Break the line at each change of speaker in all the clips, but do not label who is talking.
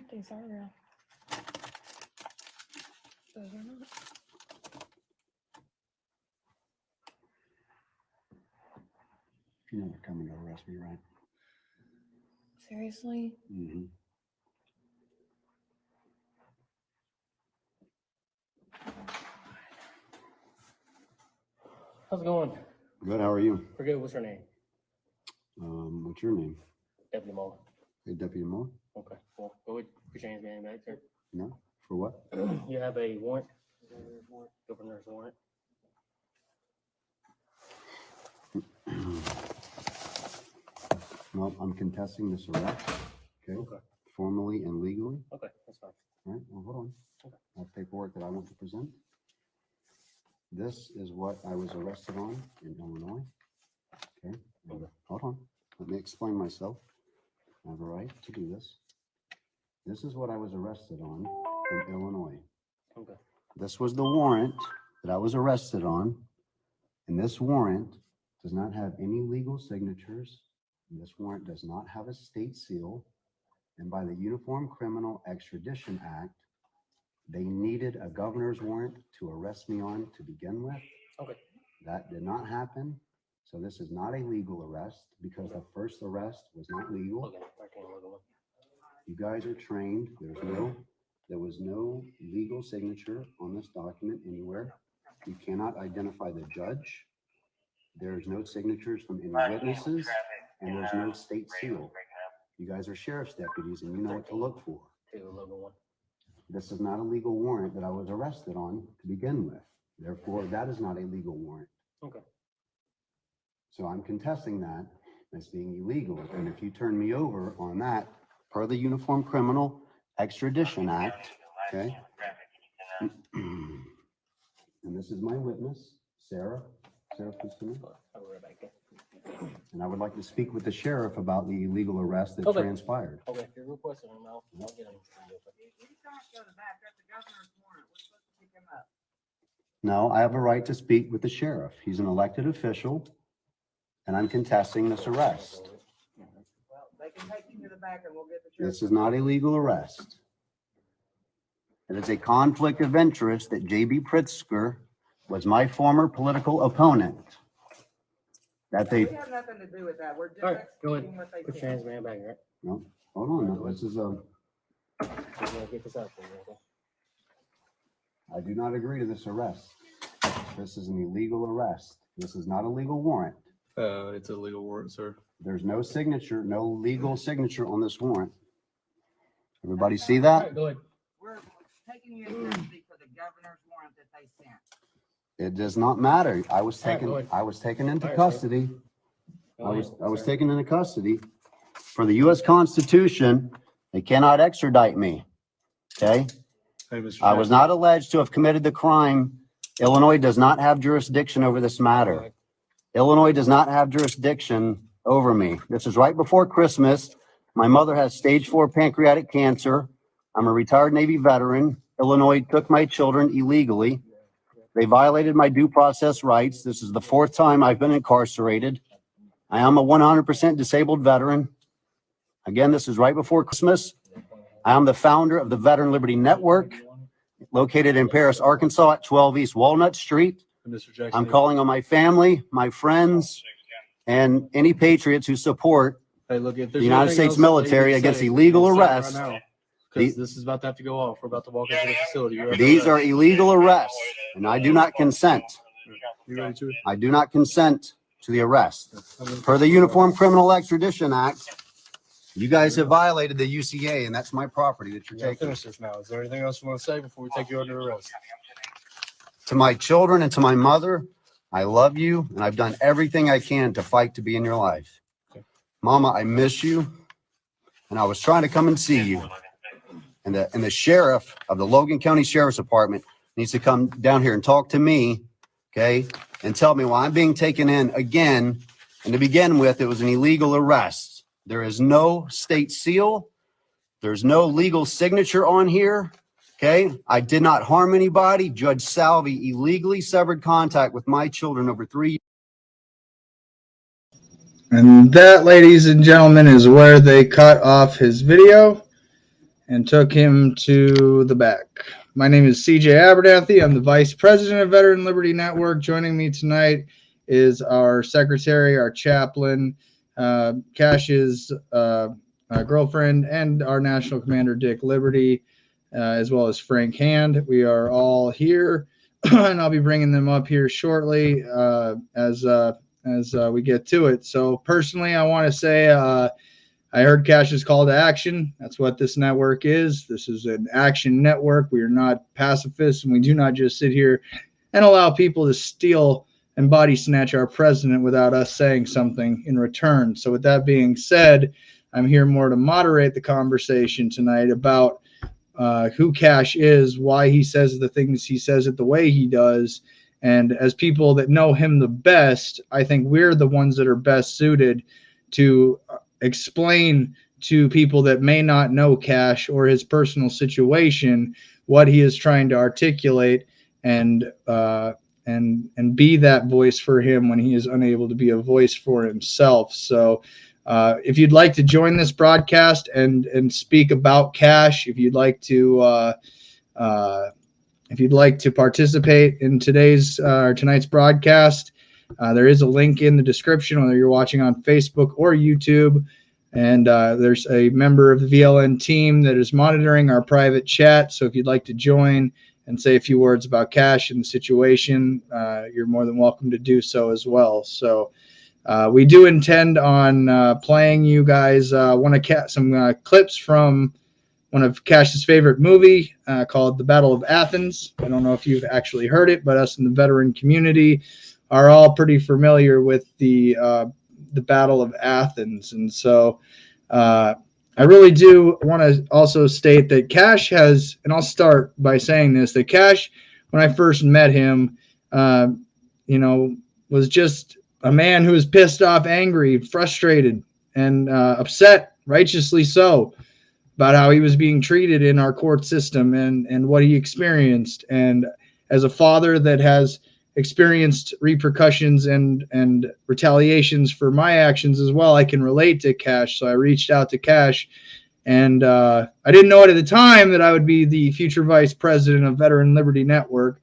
These are real. Those are not.
You're not coming to arrest me, right?
Seriously?
Mm-hmm.
How's it going?
Good. How are you?
We're good. What's her name?
What's your name?
Deputy Muller.
Hey, Deputy Moore?
Okay, cool. Go ahead. Put your hands behind your back, sir.
No? For what?
You have a warrant. Governor's warrant.
Well, I'm contesting this arrest. Okay. Formally and legally.
Okay, that's fine.
All right. Well, hold on.
Okay.
I have paperwork that I want to present. This is what I was arrested on in Illinois. Okay. Hold on. Let me explain myself. I have a right to do this. This is what I was arrested on in Illinois.
Okay.
This was the warrant that I was arrested on. And this warrant does not have any legal signatures. And this warrant does not have a state seal. And by the Uniform Criminal Extradition Act, they needed a governor's warrant to arrest me on to begin with.
Okay.
That did not happen. So this is not a legal arrest because the first arrest was not legal.
Okay. I can't look at one.
You guys are trained. There was no legal signature on this document anywhere. You cannot identify the judge. There's no signatures from any witnesses, and there's no state seal. You guys are sheriff's deputies, and you know what to look for. This is not a legal warrant that I was arrested on to begin with. Therefore, that is not a legal warrant.
Okay.
So I'm contesting that as being illegal. And if you turn me over on that, per the Uniform Criminal Extradition Act, okay? And this is my witness, Sarah. Sarah, please come in.
I'll be right back there.
And I would like to speak with the sheriff about the illegal arrest that
Okay.
transpired.
Okay, if you're requesting them, I'll get them.
No, I have a right to speak with the sheriff. He's an elected official, and I'm contesting this arrest.
Well, they can take you to the back and we'll get the sheriff.
This is not a legal arrest. It is a conflict of interest that J.B. Pritzker was my former political opponent. That they,
We have nothing to do with that. We're just
All right, go ahead.
executing what they
Put your
said.
hands behind your back, right?
no, hold on, no, this is a,
We're gonna get this out for you, okay?
I do not agree to this arrest. This is an illegal arrest. This is not a legal warrant.
It's a legal warrant, sir.
There's no signature, no legal signature on this warrant. Everybody see
All
that?
right, go ahead.
We're taking you in custody for the governor's warrant that they sent.
It does not matter. I was
All right,
taken,
go ahead.
I was taken into
All right, sir.
custody.
Go
I was
ahead, sir.
taken into custody. For the US Constitution, they cannot extradite me. Okay?
Hey, Mr.
I was not alleged to have committed the crime. Illinois does not have jurisdiction over this matter. Illinois does not have jurisdiction over me. This is right before Christmas. My mother has stage 4 pancreatic cancer. I'm a retired Navy veteran. Illinois took my children illegally. They violated my due process rights. This is the 4th time I've been incarcerated. I am a 100% disabled veteran. Again, this is right before Christmas. I am the founder of the Veteran Liberty Network, located in Paris, Arkansas at 12 East Walnut Street.
Mr. Jackson.
I'm calling on my family, my friends, and any patriots who support
Hey, look, if
the
there's
United
anything
States
else that
military
you
against
say,
illegal
you say it
arrests.
right now, 'cause this is about to have to go off. We're about to walk into the facility. You're
These are illegal arrests, and I do not consent.
You ready to?
I do not consent to the arrest. Per the Uniform Criminal Extradition Act, you guys have violated the UCA, and that's my property that you're
We're gonna
taking.
finish this now. Is there anything else you want to say before we take you under arrest?
To my children and to my mother, I love you, and I've done everything I can to fight to be in your life. Mama, I miss you, and I was trying to come and see you. And the sheriff of the Logan County Sheriff's Department needs to come down here and talk to me, okay, and tell me why I'm being taken in again. And to begin with, it was an illegal arrest. There is no state seal. There's no legal signature on here. Okay, I did not harm anybody. Judge Salvi illegally severed contact with my children over 3 years.
And that, ladies and gentlemen, is where they cut off his video. and took him to the back. My name is CJ Abernathy. I'm the Vice President of Veteran Liberty Network. Joining me tonight is our secretary, our chaplain, Kash's girlfriend, and our national commander, Dick Liberty, as well as Frank Hand. We are all here, and I'll be bringing them up here shortly as we get to it. So personally, I want to say I heard Kash's call to action. That's what this network is. This is an action network. We are not pacifists, and we do not just sit here and allow people to steal and body snatch our president without us saying something in return. So with that being said, I'm here more to moderate the conversation tonight about who Kash is, why he says the things he says it the way he does. And as people that know him the best, I think we're the ones that are best suited to explain to people that may not know Kash or his personal situation what he is trying to articulate and be that voice for him when he is unable to be a voice for himself. So if you'd like to join this broadcast and speak about Kash, if you'd like to participate in tonight's broadcast, there is a link in the description, whether you're watching on Facebook or YouTube. And there's a member of the VLN team that is monitoring our private chat. So if you'd like to join and say a few words about Kash and the situation, you're more than welcome to do so as well. So we do intend on playing you guys some clips from one of Kash's favorite movie called The Battle of Athens. I don't know if you've actually heard it, but us in the veteran community are all pretty familiar with the Battle of Athens. And so I really do want to also state that Kash has, and I'll start by saying this, that Kash, when I first met him, was just a man who was pissed off, angry, frustrated, and upset, righteously so, about how he was being treated in our court system and what he experienced. And as a father that has experienced repercussions and retaliations for my actions as well, I can relate to Kash. So I reached out to Kash, and I didn't know it at the time that I would be the future vice president of Veteran Liberty Network,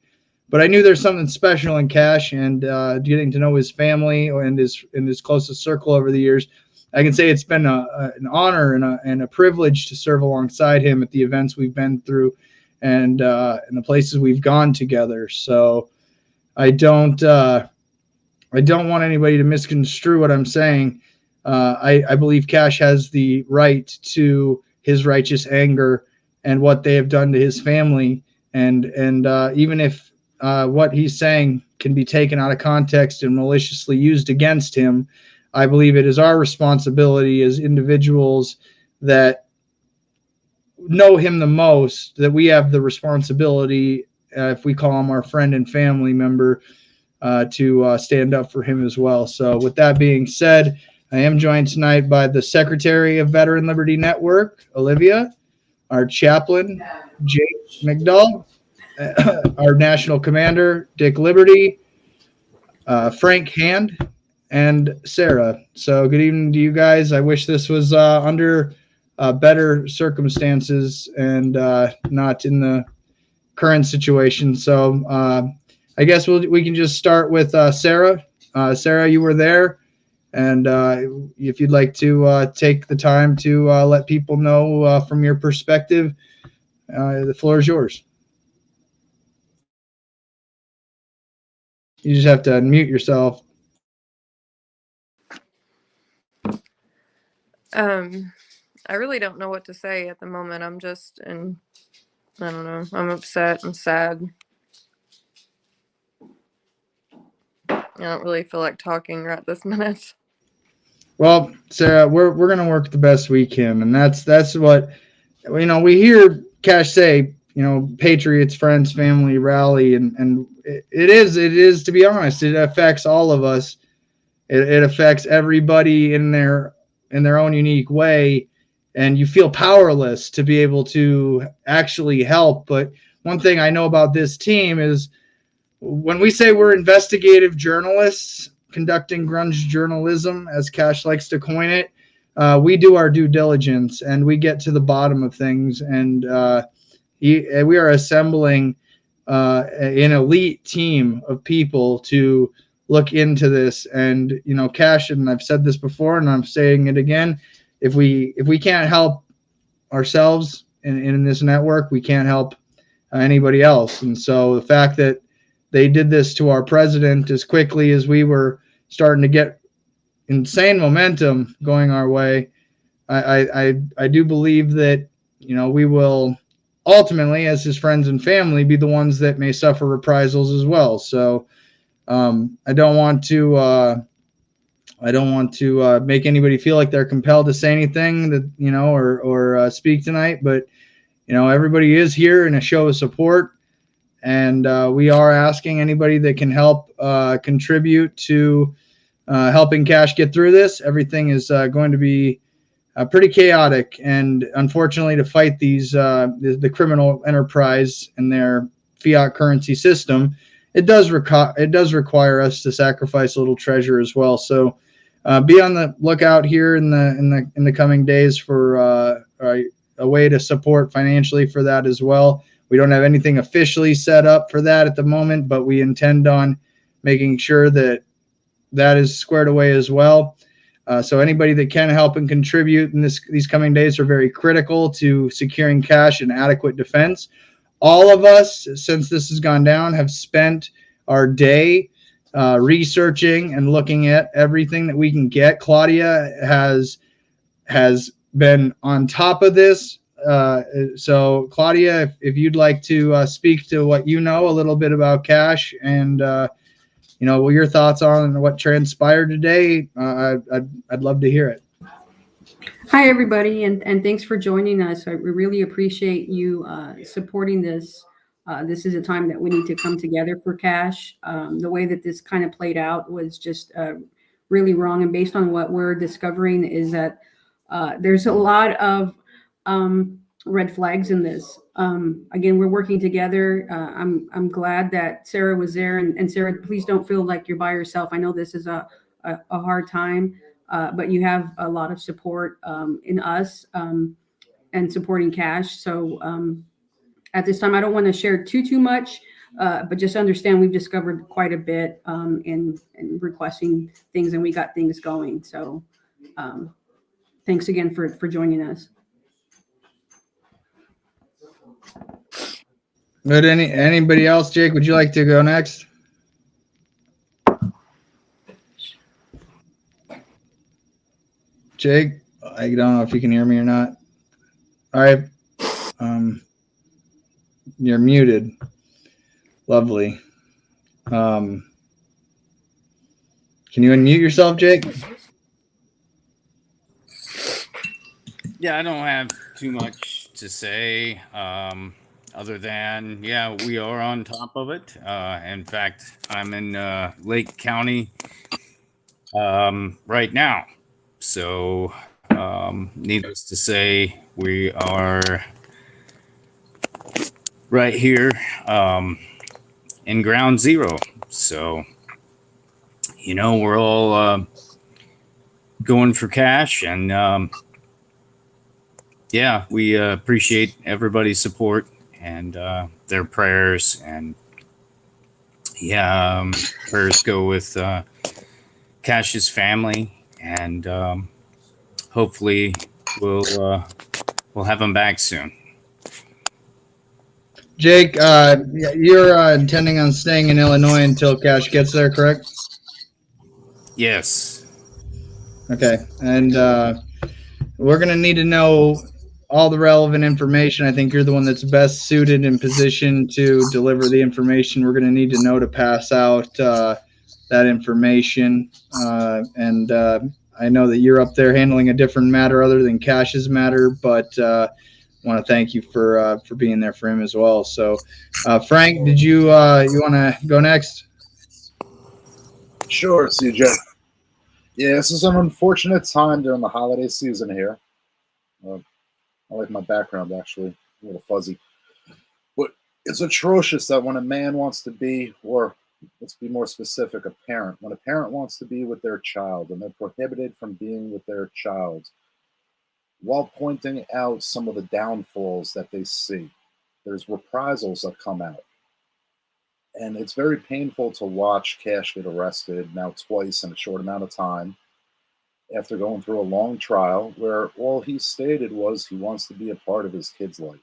but I knew there's something special in Kash, and getting to know his family and his closest circle over the years, I can say it's been an honor and a privilege to serve alongside him at the events we've been through and the places we've gone together. So I don't want anybody to misconstrue what I'm saying. I believe Kash has the right to his righteous anger and what they have done to his family. And even if what he's saying can be taken out of context and maliciously used against him, I believe it is our responsibility as individuals that know him the most, that we have the responsibility, if we call him our friend and family member, to stand up for him as well. So with that being said, I am joined tonight by the Secretary of Veteran Liberty Network, Olivia, our chaplain, Jake McDowell, our national commander, Dick Liberty, Frank Hand, and Sarah. So good evening to you guys. I wish this was under better circumstances and not in the current situation. So I guess we can just start with Sarah. Sarah, you were there, and if you'd like to take the time to let people know from your perspective, the floor is yours. You just have to unmute yourself.
I really don't know what to say at the moment. I don't know. I'm upset. I'm sad. I don't really feel like talking right this minute.
Well, Sarah, we're gonna work the best we can, and that's what we hear Kash say. Patriots, friends, family, rally, and it is to be honest, it affects all of us. It affects everybody in their own unique way, and you feel powerless to be able to actually help. But one thing I know about this team is when we say we're investigative journalists conducting grunge journalism, as Kash likes to coin it, we do our due diligence and we get to the bottom of things. And we are assembling an elite team of people to look into this. And Kash, and I've said this before and I'm saying it again, if we can't help ourselves in this network, we can't help anybody else. And so the fact that they did this to our president as quickly as we were starting to get insane momentum going our way, I do believe that we will ultimately, as his friends and family, be the ones that may suffer reprisals as well. So I don't want to make anybody feel like they're compelled to say anything that or speak tonight, but everybody is here in a show of support, and we are asking anybody that can help contribute to helping Kash get through this. Everything is going to be pretty chaotic, and unfortunately, to fight these the criminal enterprise and their fiat currency system, it does require us to sacrifice a little treasure as well. So be on the lookout here in the coming days for a way to support financially for that as well. We don't have anything officially set up for that at the moment, but we intend on making sure that is squared away as well. So anybody that can help and contribute in these coming days are very critical to securing Kash and adequate defense. All of us, since this has gone down, have spent our day researching and looking at everything that we can get. Claudia has been on top of this. So Claudia, if you'd like to speak to what a little bit about Kash and what your thoughts are on what transpired today, I'd love to hear it.
Hi, everybody, and thanks for joining us. We really appreciate you supporting this. This is a time that we need to come together for Kash. The way that this kind of played out was just really wrong. And based on what we're discovering is that there's a lot of red flags in this. Again, we're working together. I'm glad that Sarah was there. And Sarah, please don't feel like you're by yourself. I know this is a hard time. But you have a lot of support in us and supporting Kash. So at this time, I don't want to share too much, but just understand we've discovered quite a bit in requesting things, and we got things going. So thanks again for joining us.
Good. Anybody else? Jake, would you like to go next? Jake, I don't know if you can hear me or not. All right. You're muted. Lovely. Can you unmute yourself, Jake?
Yeah, I don't have too much to say other than, yeah, we are on top of it. In fact, I'm in Lake County right now. So, needless to say, we are right here in ground zero. So, we're all going for Kash, and yeah, we appreciate everybody's support and their prayers. And yeah, prayers go with Kash's family, and hopefully we'll have him back soon.
Jake, you're intending on staying in Illinois until Kash gets there, correct?
Yes.
Okay, and we're going to need to know all the relevant information. I think you're the one that's best suited and positioned to deliver the information we're going to need to know to pass out that information. And I know that you're up there handling a different matter other than Kash's matter, but I want to thank you for being there for him as well. So, Frank, did you want to go next?
Sure, CJ. Yeah, this is an unfortunate time during the holiday season here. I like my background, actually, a little fuzzy. But it's atrocious that when a man wants to be, or let's be more specific, a parent, when a parent wants to be with their child and they're prohibited from being with their child while pointing out some of the downfalls that they see. There's reprisals that come out. And it's very painful to watch Kash get arrested now twice in a short amount of time after going through a long trial where all he stated was he wants to be a part of his kid's life.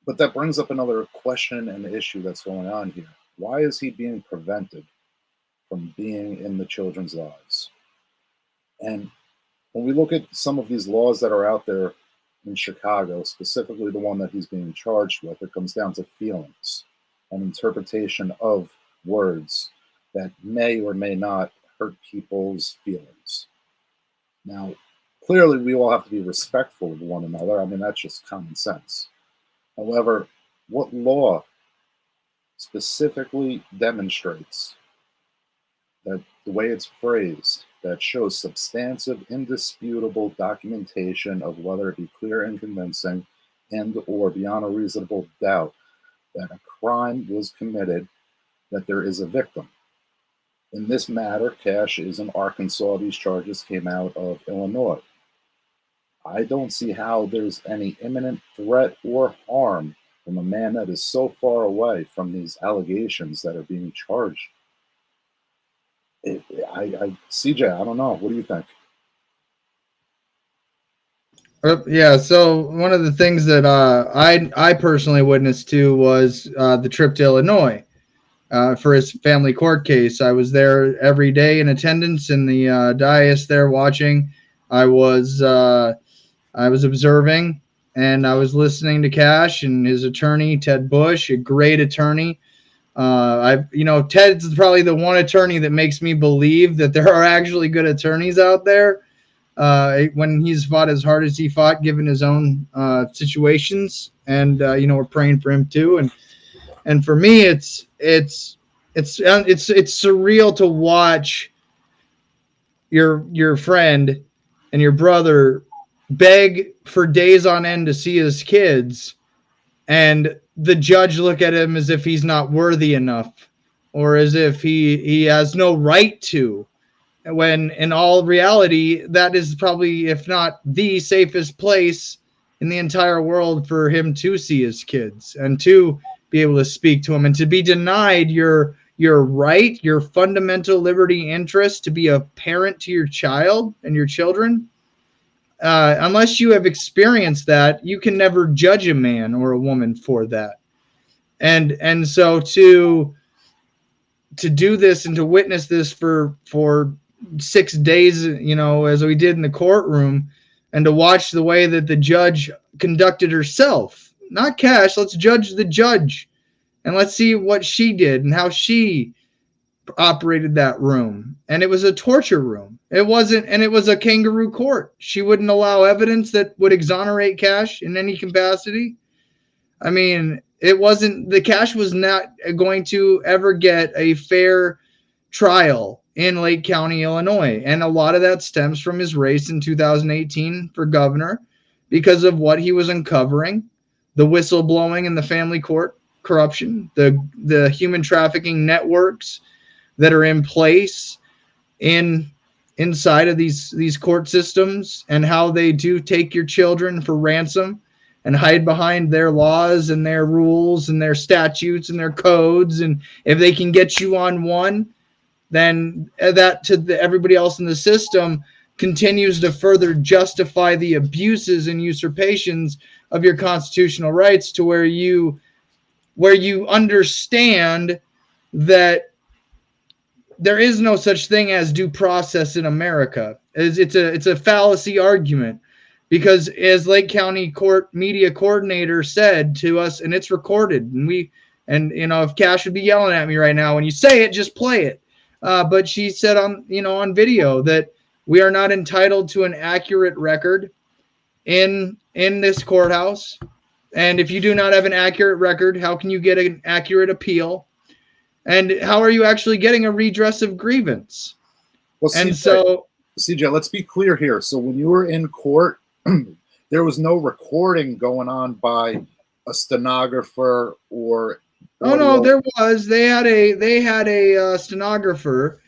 But that brings up another question and issue that's going on here. Why is he being prevented from being in the children's lives? And when we look at some of these laws that are out there in Chicago, specifically the one that he's being charged with, it comes down to feelings and interpretation of words that may or may not hurt people's feelings. Now, clearly, we all have to be respectful of one another. I mean, that's just common sense. However, what law specifically demonstrates that the way it's phrased, that shows substantive, indisputable documentation of whether it be clear and convincing and or beyond a reasonable doubt that a crime was committed, that there is a victim. In this matter, Kash is in Arkansas. These charges came out of Illinois. I don't see how there's any imminent threat or harm from a man that is so far away from these allegations that are being charged. CJ, I don't know. What do you think?
Yeah, so one of the things that I personally witnessed to was the trip to Illinois for his family court case. I was there every day in attendance in the dais there watching. I was observing, and I was listening to Kash and his attorney, Ted Bush, a great attorney. Ted's probably the one attorney that makes me believe that there are actually good attorneys out there. When he's fought as hard as he fought, given his own situations, and we're praying for him too. And for me, it's surreal to watch your friend and your brother beg for days on end to see his kids, and the judge look at him as if he's not worthy enough, or as if he has no right to, when in all reality, that is probably, if not the safest place in the entire world for him to see his kids and to be able to speak to him, and to be denied your right, your fundamental liberty interest to be a parent to your child and your children. Unless you have experienced that, you can never judge a man or a woman for that. And so to do this and to witness this for 6 days, as we did in the courtroom, and to watch the way that the judge conducted herself, not Kash, let's judge the judge, and let's see what she did and how she operated that room. And it was a torture room. It was a kangaroo court. She wouldn't allow evidence that would exonerate Kash in any capacity. I mean, the Kash was not going to ever get a fair trial in Lake County, Illinois. And a lot of that stems from his race in 2018 for governor, because of what he was uncovering, the whistleblowing in the family court corruption, the human trafficking networks that are in place inside of these court systems, and how they do take your children for ransom and hide behind their laws and their rules and their statutes and their codes. And if they can get you on one, then that everybody else in the system continues to further justify the abuses and usurpations of your constitutional rights, to where you understand that there is no such thing as due process in America. It's a fallacy argument, because as Lake County Court media coordinator said to us, and it's recorded, and if Kash would be yelling at me right now, when you say it, just play it. But she said on video that we are not entitled to an accurate record in this courthouse. And if you do not have an accurate record, how can you get an accurate appeal? And how are you actually getting a redress of grievance?
Well, CJ, let's be clear here. So when you were in court, there was no recording going on by a stenographer or.
Oh no, there was. They had a stenographer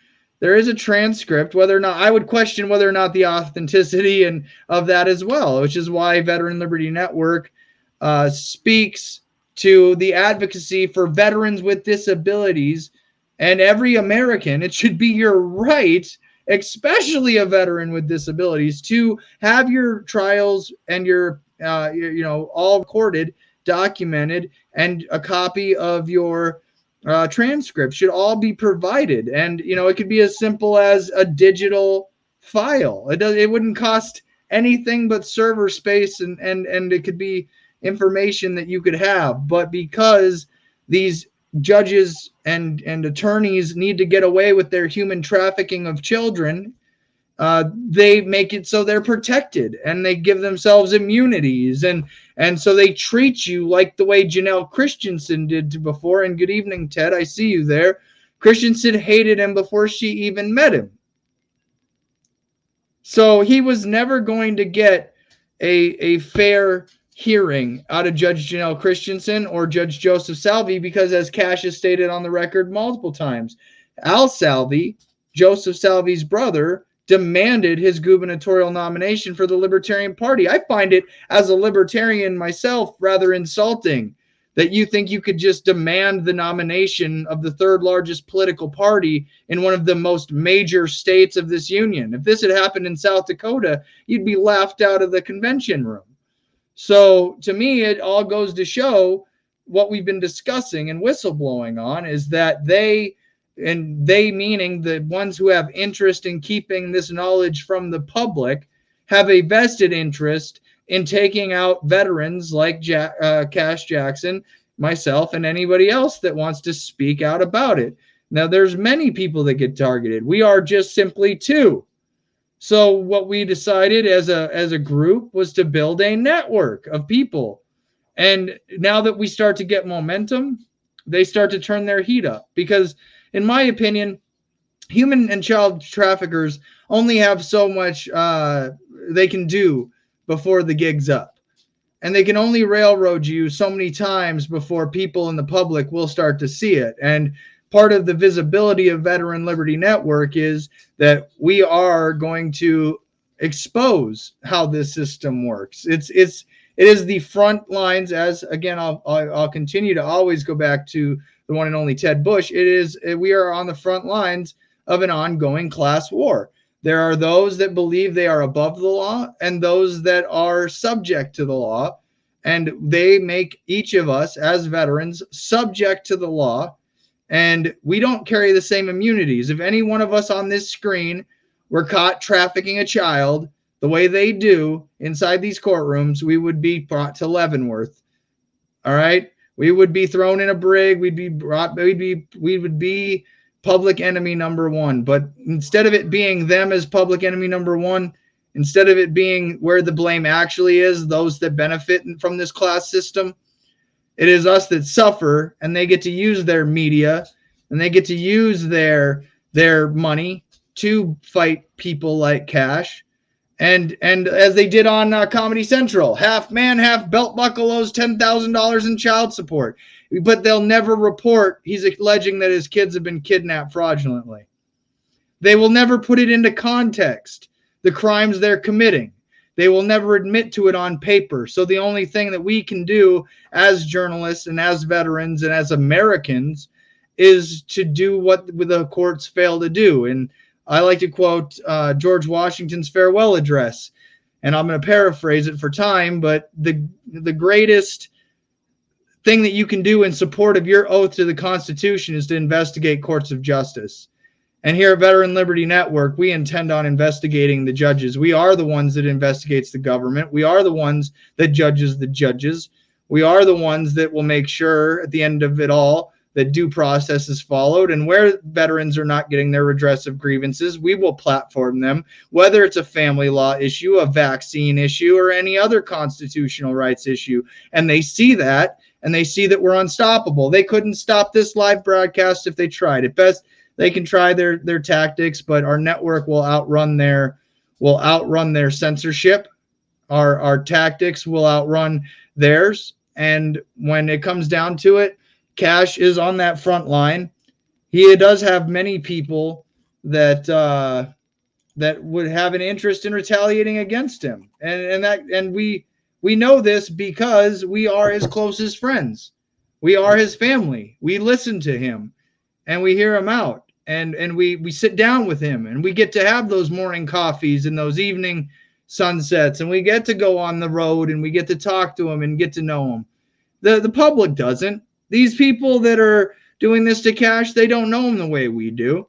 there is a transcript. Whether or not, I would question whether or not the authenticity and of that as well, which is why Veteran Liberty Network speaks to the advocacy for veterans with disabilities and every American. It should be your right, especially a veteran with disabilities, to have your trials and your all recorded, documented, and a copy of your transcript should all be provided. And it could be as simple as a digital file. It wouldn't cost anything but server space, and it could be information that you could have. But because these judges and attorneys need to get away with their human trafficking of children, they make it so they're protected, and they give themselves immunities, and so they treat you like the way Janelle Christensen did before. And good evening, Ted, I see you there. Christensen hated him before she even met him. So he was never going to get a fair hearing out of Judge Janelle Christensen or Judge Joseph Salvi, because, as Kash has stated on the record multiple times, Al Salvi, Joseph Salvi's brother, demanded his gubernatorial nomination for the Libertarian Party. I find it, as a libertarian myself, rather insulting that you think you could just demand the nomination of the third largest political party in one of the most major states of this union. If this had happened in South Dakota, you'd be laughed out of the convention room. So to me, it all goes to show what we've been discussing and whistleblowing on, is that they meaning the ones who have interest in keeping this knowledge from the public, have a vested interest in taking out veterans like Kash Jackson, myself, and anybody else that wants to speak out about it. Now, there's many people that get targeted. We are just simply two. So what we decided as a group was to build a network of people. And now that we start to get momentum, they start to turn their heat up, because in my opinion, human and child traffickers only have so much they can do before the gig's up. And they can only railroad you so many times before people in the public will start to see it. And part of the visibility of Veteran Liberty Network is that we are going to expose how this system works. It is the front lines, as again, I'll continue to always go back to the one and only Ted Bush. We are on the front lines of an ongoing class war. There are those that believe they are above the law and those that are subject to the law, and they make each of us as veterans subject to the law, and we don't carry the same immunities. If any one of us on this screen were caught trafficking a child the way they do inside these courtrooms, we would be brought to Leavenworth. All right? We would be thrown in a brig. We would be public enemy number one. But instead of it being them as public enemy number one, instead of it being where the blame actually is, those that benefit from this class system, it is us that suffer, and they get to use their media and they get to use their money to fight people like Kash. And as they did on Comedy Central, half man, half belt buckle owes $10,000 in child support. But they'll never report he's alleging that his kids have been kidnapped fraudulently. They will never put it into context, the crimes they're committing. They will never admit to it on paper. So the only thing that we can do as journalists and as veterans and as Americans is to do what the courts fail to do. And I like to quote George Washington's farewell address, and I'm going to paraphrase it for time, but the greatest thing that you can do in support of your oath to the Constitution is to investigate courts of justice. And here at Veteran Liberty Network, we intend on investigating the judges. We are the ones that investigates the government. We are the ones that judges the judges. We are the ones that will make sure at the end of it all that due process is followed, and where veterans are not getting their redress of grievances, we will platform them, whether it's a family law issue, a vaccine issue, or any other constitutional rights issue. And they see that, and they see that we're unstoppable. They couldn't stop this live broadcast if they tried. At best, they can try their tactics, but our network will outrun their censorship. Our tactics will outrun theirs. And when it comes down to it, Kash is on that front line. He does have many people that that would have an interest in retaliating against him. And we know this because we are his closest friends. We are his family. We listen to him and we hear him out, and we sit down with him, and we get to have those morning coffees and those evening sunsets, and we get to go on the road, and we get to talk to him and get to know him. The public doesn't. These people that are doing this to Kash, they don't know him the way we do.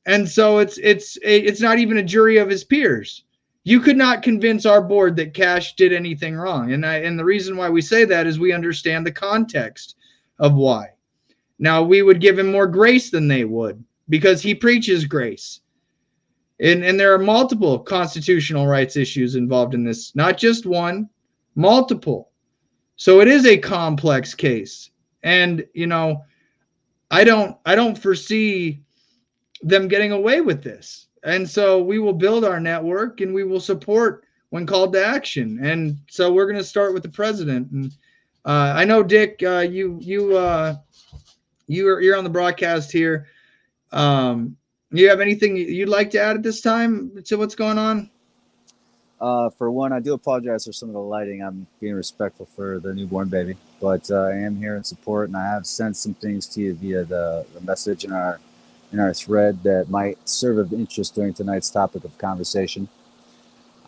And so it's not even a jury of his peers. You could not convince our board that Kash did anything wrong. And the reason why we say that is we understand the context of why. Now, we would give him more grace than they would because he preaches grace. And there are multiple constitutional rights issues involved in this, not just one, multiple. So it is a complex case. And, you know, I don't foresee them getting away with this. And so we will build our network and we will support when called to action. And so we're going to start with the president. And I know, Dick, you're on the broadcast here. You have anything you'd like to add at this time to what's going on?
For one, I do apologize for some of the lighting. I'm being respectful for the newborn baby, but I am here in support, and I have sent some things to you via the message in our thread that might serve of interest during tonight's topic of conversation.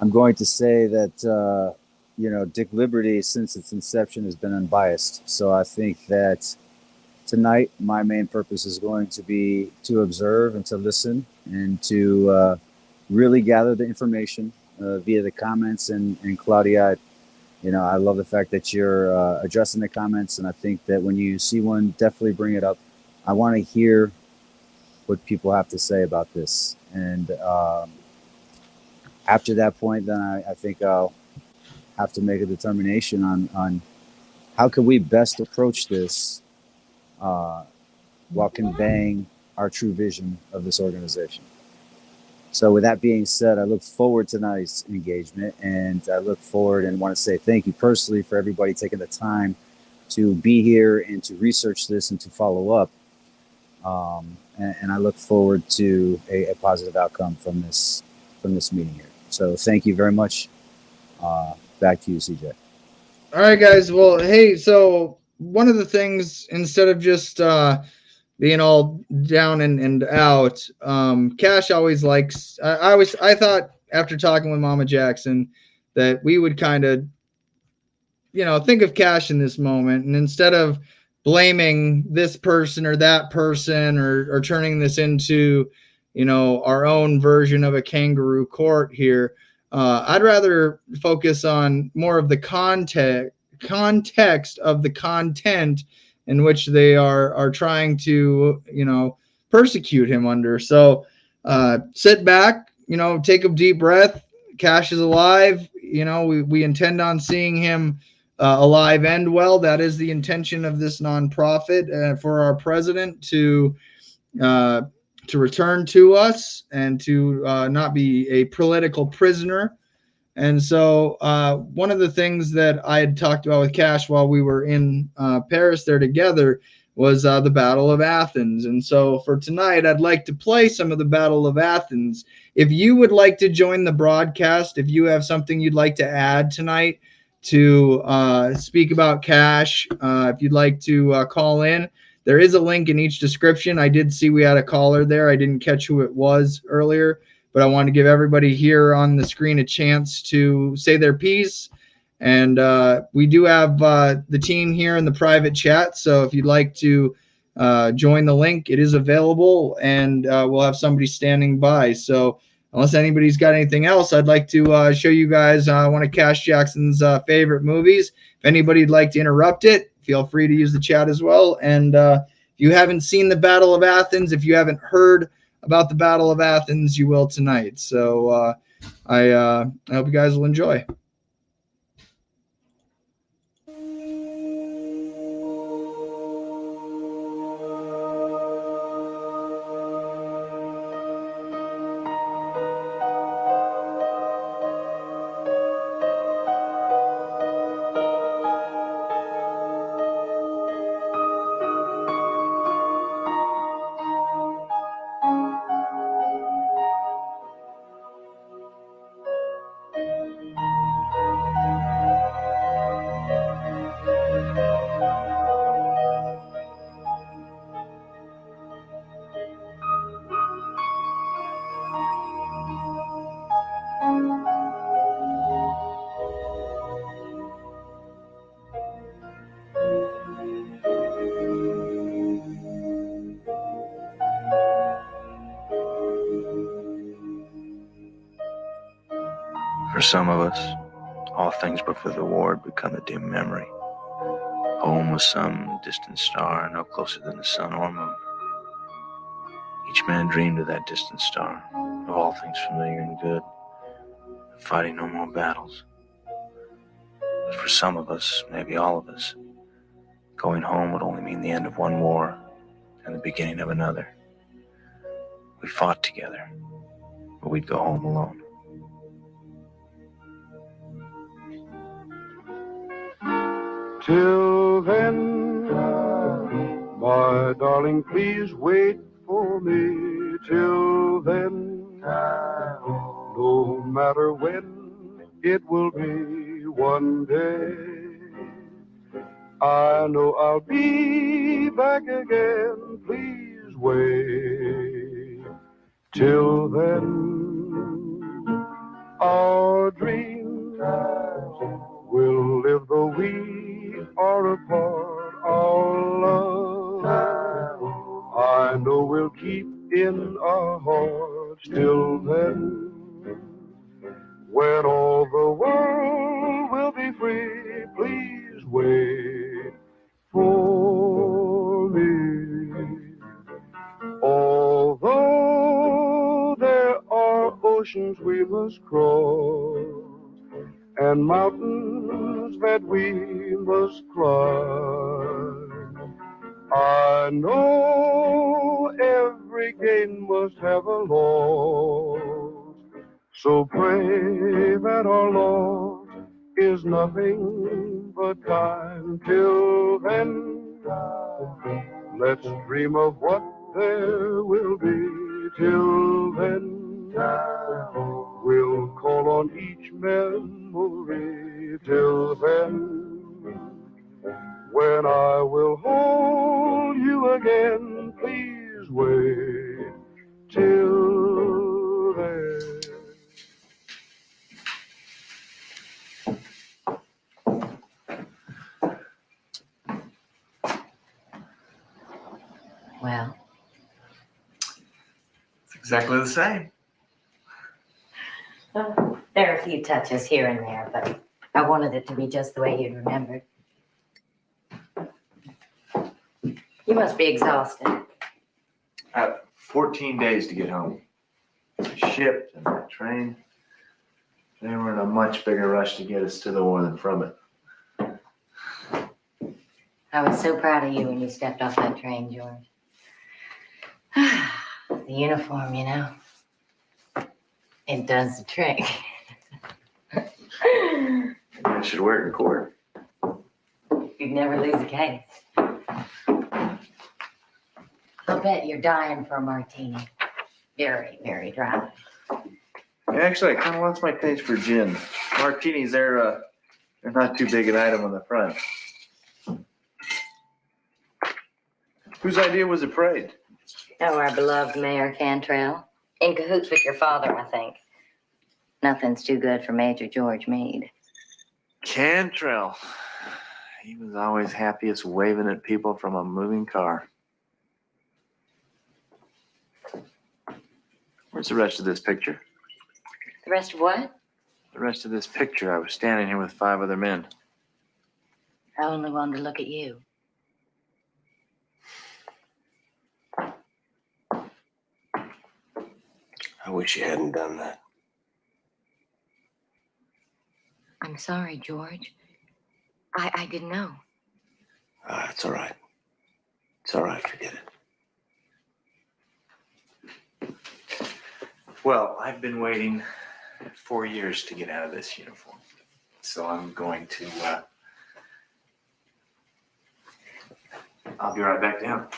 I'm going to say that Dick Liberty, since its inception, has been unbiased. So I think that tonight my main purpose is going to be to observe and to listen and to really gather the information via the comments. And Claudia, I love the fact that you're addressing the comments, and I think that when you see one, definitely bring it up. I want to hear what people have to say about this, and after that point, then I think I'll have to make a determination on how can we best approach this while conveying our true vision of this organization. So with that being said, I look forward to tonight's engagement, and I look forward and want to say thank you personally for everybody taking the time to be here and to research this and to follow up. And I look forward to a positive outcome from this meeting here. So thank you very much. Back to you, CJ.
All right, guys. Well, hey, so one of the things, instead of just being all down and out, Kash always likes, I thought after talking with Mama Jackson that we would kind of, think of Kash in this moment, and instead of blaming this person or that person or turning this into, our own version of a kangaroo court here, I'd rather focus on more of the context of the content in which they are trying to, persecute him under. So sit back, take a deep breath. Kash is alive. We intend on seeing him alive and well. That is the intention of this nonprofit, for our president to return to us and to not be a political prisoner. And so one of the things that I had talked about with Kash while we were in Paris there together was the Battle of Athens. And so for tonight, I'd like to play some of the Battle of Athens. If you would like to join the broadcast, if you have something you'd like to add tonight to speak about Kash, if you'd like to call in, there is a link in each description. I did see we had a caller there. I didn't catch who it was earlier, but I want to give everybody here on the screen a chance to say their piece. And we do have the team here in the private chat. So if you'd like to join the link, it is available, and we'll have somebody standing by. So unless anybody's got anything else, I'd like to show you guys one of Kash Jackson's favorite movies. If anybody'd like to interrupt it, feel free to use the chat as well. And if you haven't seen the Battle of Athens, if you haven't heard about the Battle of Athens, you will tonight. So I hope you guys will enjoy.
For some of us, all things before the war had become a dim memory. Home was some distant star, no closer than the sun or moon. Each man dreamed of that distant star, of all things familiar and good, of fighting no more battles. But for some of us, maybe all of us, going home would only mean the end of one war and the beginning of another. We fought together, but we'd go home alone.
Till then, my darling, please wait for me. Till then, no matter when it will be, one day I know I'll be back again. Please wait. Till then, our dreams will live though we are apart. Our love, I know we'll keep in our hearts. Till then, when all the world will be free, please wait for me. Although there are oceans we must cross and mountains that we must climb, I know every gain must have a loss. So pray that our loss is nothing but time. Till then, let's dream of what there will be. Till then, we'll call on each memory. Till then, when I will hold you again, please wait. Till then.
Well,
It's exactly the same.
there are a few touches here and there, but I wanted it to be just the way you'd remembered. You must be exhausted.
I have 14 days to get home. The ship and the train. They were in a much bigger rush to get us to the war than from it.
I was so proud of you when you stepped off that train, George. The uniform, you know, it does the trick.
Maybe I should wear it in court.
You'd never lose a case. I'll bet you're dying for a martini. Very, very dry.
Actually, I kind of lost my taste for gin. Martinis, they're not too big an item on the front. Whose idea was the parade?
Oh, our beloved Mayor Cantrell. In cahoots with your father, I think. Nothing's too good for Major George Meade.
Cantrell. He was always happiest waving at people from a moving car. Where's the rest of this picture?
The rest of what?
The rest of this picture. I was standing here with 5 other men.
I only wanted to look at you.
I wish you hadn't done that.
I'm sorry, George. I didn't know.
It's all right. It's all right. Forget it.
Well, I've been waiting 4 years to get out of this uniform. So I'm going to, I'll be right back down.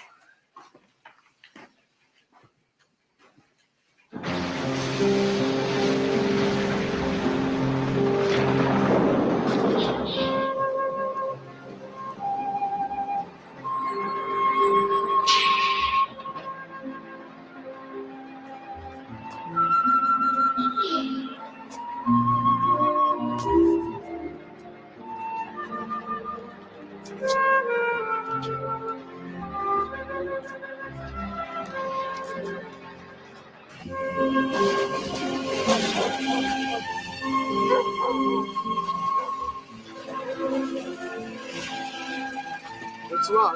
Thanks a lot.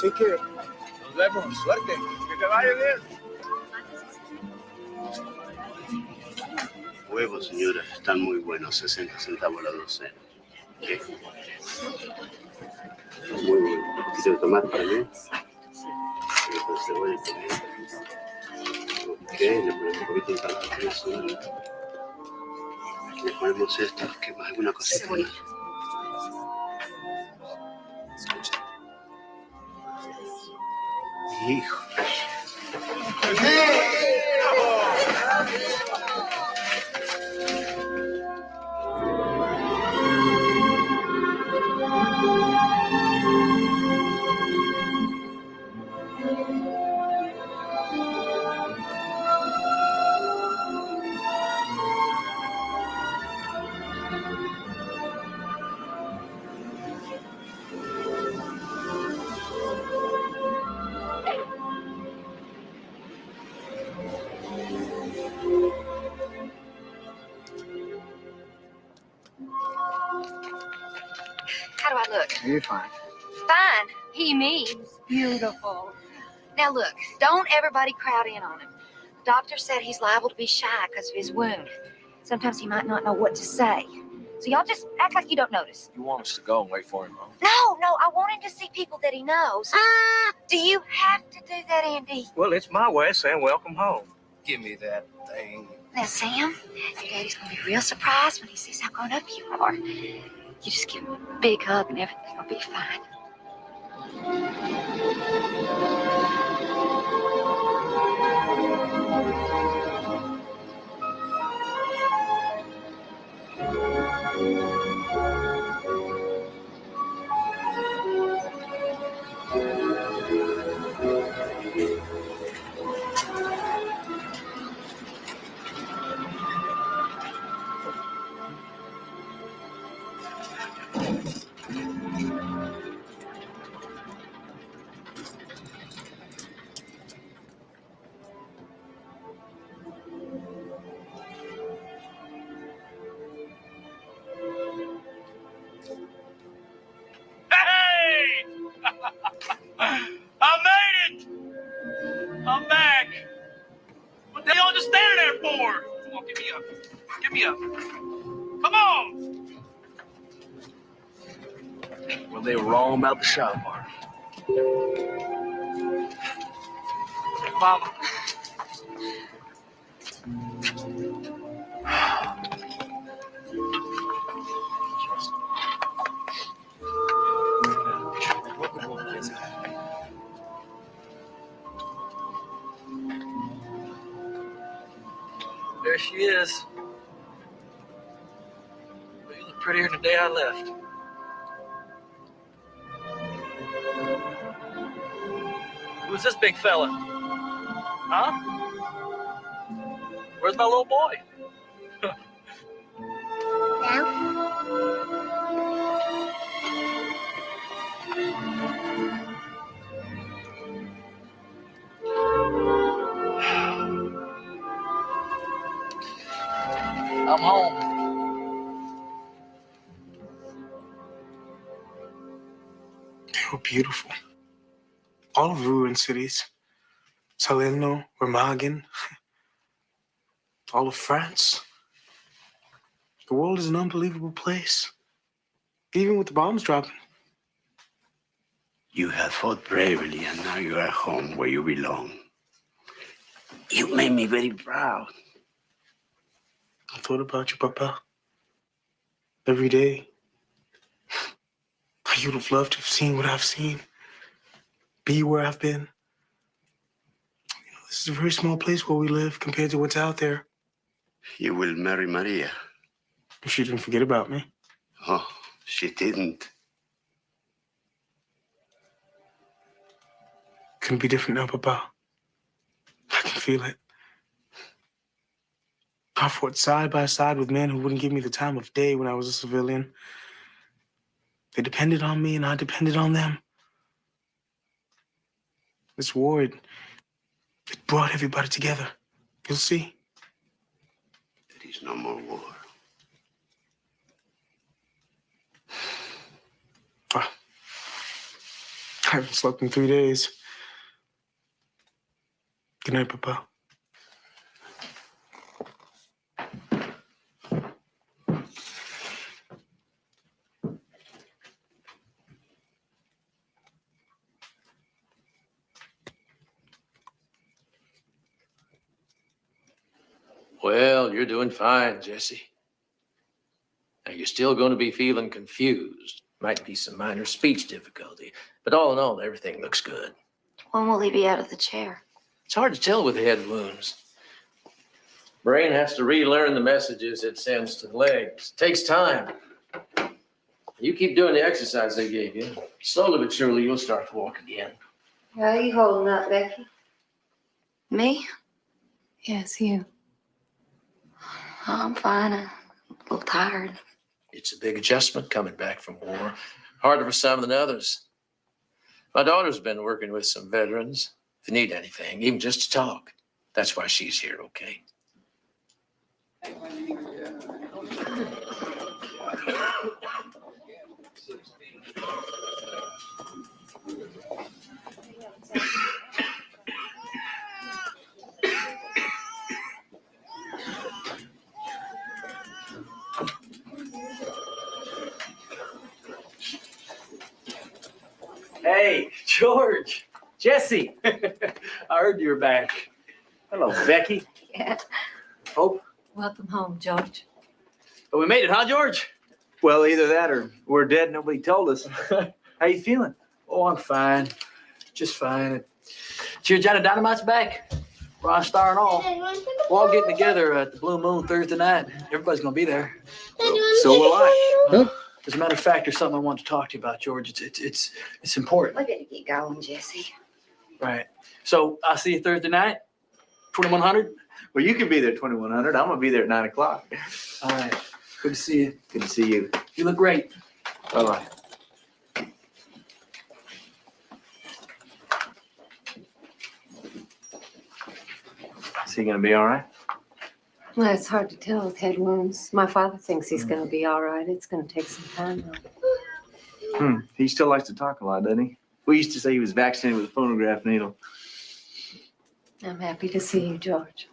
Take care. Nos vemos. Suerte. Que te vaya bien.
Huevos, señora, están muy buenos, 60 centavos la docena. ¿Qué? Muy bueno. ¿Quiere tomate para mí? Con cebolla y pimienta. Ok, le ponemos un poquito de ensalada de cebolla. Le ponemos esto, ¿qué más? ¿Alguna cosita más? Hijo.
How do I look?
You're fine.
Fine. He means beautiful. Now look, don't everybody crowd in on him. The doctor said he's liable to be shy because of his wound. Sometimes he might not know what to say. So y'all just act like you don't notice.
You want us to go and wait for him, huh?
No, I want him to see people that he knows. Do you have to do that, Andy?
Well, it's my way of saying welcome home. Give me that thing.
Now, Sam, your daddy's going to be real surprised when he sees how grown up you are. You just give him a big hug and everything will be fine.
Hey! I made it! I'm back! What the hell y'all just standing there for? Come on, give me up. Give me up. Come on!
Well, they were wrong about the shot part.
Mama.
There she is. Well, you look prettier than the day I left. Who's this big fella? Huh? Where's my little boy? I'm home.
They were beautiful. All of the ruined cities. Salerno, Remagen, all of France. The world is an unbelievable place. Even with the bombs dropping.
You have fought bravely, and now you are home where you belong. You made me very proud.
I thought about you, Papa. Every day. I would have loved to have seen what I've seen. Be where I've been. You know, this is a very small place where we live compared to what's out there.
You will marry Maria.
She didn't forget about me.
Oh, she didn't.
Couldn't be different now, Papa. I can feel it. I fought side by side with men who wouldn't give me the time of day when I was a civilian. They depended on me and I depended on them. This war, it brought everybody together. You'll see.
There is no more war.
I haven't slept in 3 days. Good night, Papa.
Well, you're doing fine, Jesse. Now, you're still going to be feeling confused. Might be some minor speech difficulty. But all in all, everything looks good.
When will he be out of the chair?
It's hard to tell with head wounds. Brain has to relearn the messages it sends to the legs. Takes time. You keep doing the exercise they gave you. Slowly but surely, you'll start to walk again.
How are you holding up, Becky?
Me? Yes, you. I'm fine. I'm a little tired.
It's a big adjustment coming back from war. Harder for some than others. My daughter's been working with some veterans. If you need anything, even just to talk, that's why she's here, okay?
Hey, George, Jesse. I heard you were back. Hello, Becky.
Yeah.
Hope.
Welcome home, George.
But we made it, huh, George? Well, either that or we're dead. Nobody told us. How you feeling? Oh, I'm fine. Just fine. Cheer, Johnny Dynamite's back. Ron Star and all. We're all getting together at the Blue Moon Thursday night. Everybody's going to be there. So will I.
Huh?
As a matter of fact, there's something I want to talk to you about, George. It's important.
Look at you get going, Jesse.
Right. So I'll see you Thursday night, 2100. Well, you can be there 2100. I'm gonna be there at 9 o'clock. All right. Good to see you. Good to see you. You look great. Bye bye. Is he gonna be all right?
Well, it's hard to tell with head wounds. My father thinks he's going to be all right. It's going to take some time, though.
He still likes to talk a lot, doesn't he? We used to say he was vaccinated with a phonograph needle.
I'm happy to see you, George.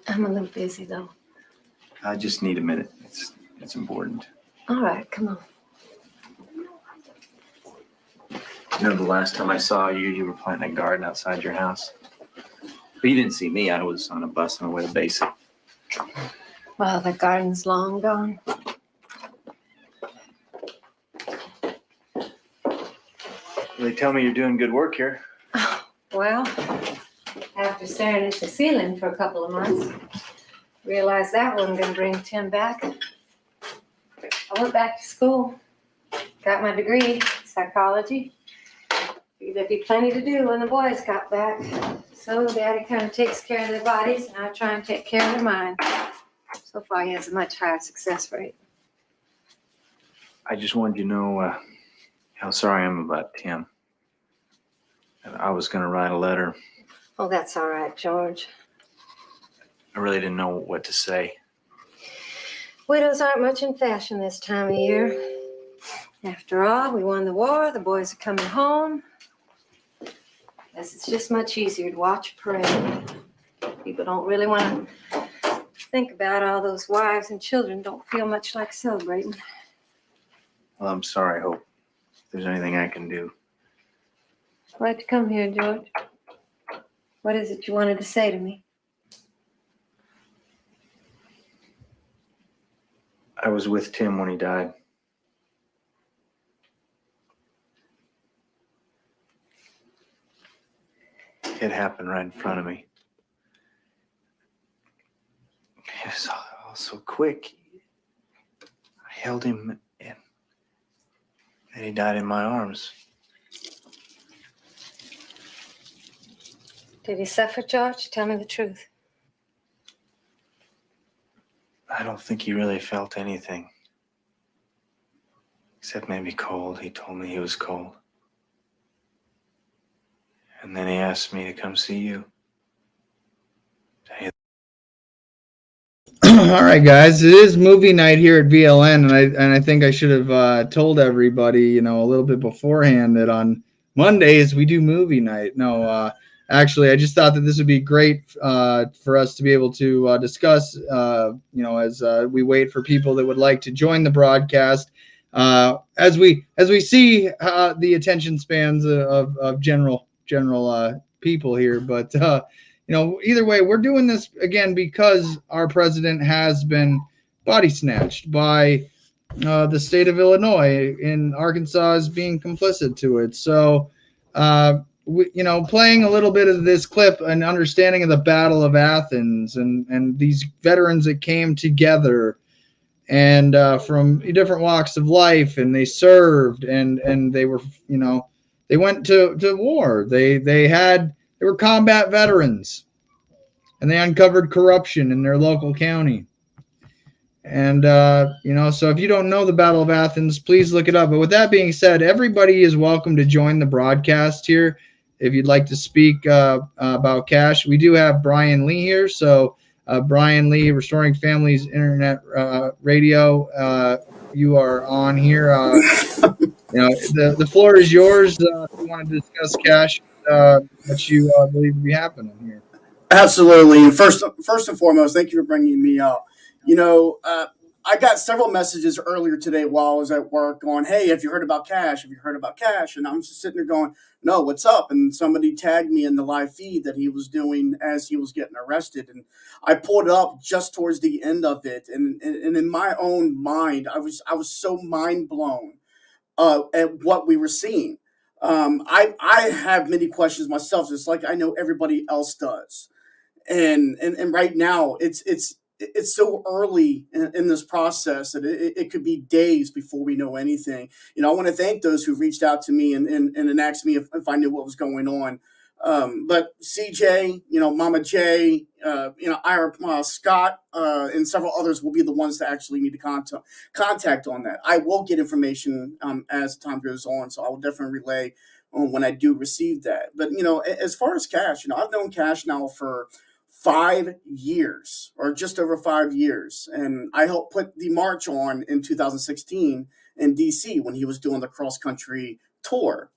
I'm a little busy, though.
I just need a minute. It's important.
All right, come on.
You know, the last time I saw you, you were planting a garden outside your house. But you didn't see me. I was on a bus on my way to basic.
Well, the garden's long gone.
They tell me you're doing good work here.
Well, after staring at the ceiling for a couple of months, realized that wasn't going to bring Tim back. I went back to school, got my degree, psychology. Figured there'd be plenty to do when the boys got back. So Daddy kind of takes care of their bodies, and I try and take care of their mind. So far, he has a much higher success rate.
I just wanted you to know how sorry I am about Tim. And I was going to write a letter.
Oh, that's all right, George.
I really didn't know what to say.
Widows aren't much in fashion this time of year. After all, we won the war. The boys are coming home. Guess it's just much easier to watch a parade. People don't really want to think about all those wives and children. Don't feel much like celebrating.
Well, I'm sorry, Hope. If there's anything I can do.
Why'd you come here, George? What is it you wanted to say to me?
I was with Tim when he died. It happened right in front of me. It was all so quick. I held him and he died in my arms.
Did he suffer, George? Tell me the truth.
I don't think he really felt anything. Except maybe cold. He told me he was cold. And then he asked me to come see you.
All right, guys, it is movie night here at VLN, and I think I should have told everybody, a little bit beforehand that on Mondays we do movie night. No, actually, I just thought that this would be great for us to be able to discuss. As we wait for people that would like to join the broadcast, as we see the attention spans of general people here. But either way, we're doing this again because our president has been body snatched by the state of Illinois, and Arkansas is being complicit to it. So, playing a little bit of this clip and understanding of the Battle of Athens and these veterans that came together and from different walks of life, and they served and they were, they went to war. They were combat veterans, and they uncovered corruption in their local county. And, so if you don't know the Battle of Athens, please look it up. But with that being said, everybody is welcome to join the broadcast here. If you'd like to speak about Kash, we do have Brian Lee here. So, Brian Lee, Restoring Families Internet Radio, you are on here. The floor is yours if you want to discuss Kash, what you believe to be happening here.
Absolutely. And first and foremost, thank you for bringing me up. I got several messages earlier today while I was at work going, hey, have you heard about Kash? Have you heard about Kash? And I'm just sitting there going, no, what's up? And somebody tagged me in the live feed that he was doing as he was getting arrested. And I pulled it up just towards the end of it. And in my own mind, I was so mind blown at what we were seeing. I have many questions myself, just like I know everybody else does. And right now it's so early in this process that it could be days before we know anything. I want to thank those who reached out to me and asked me if I knew what was going on. But CJ, Mama J, Ira, Scott, and several others will be the ones that actually need to contact on that. I will get information as time goes on, so I will definitely relay when I do receive that. But as far as Kash, I've known Kash now for 5 years, or just over 5 years, and I helped put the march on in 2016 in DC when he was doing the cross country tour.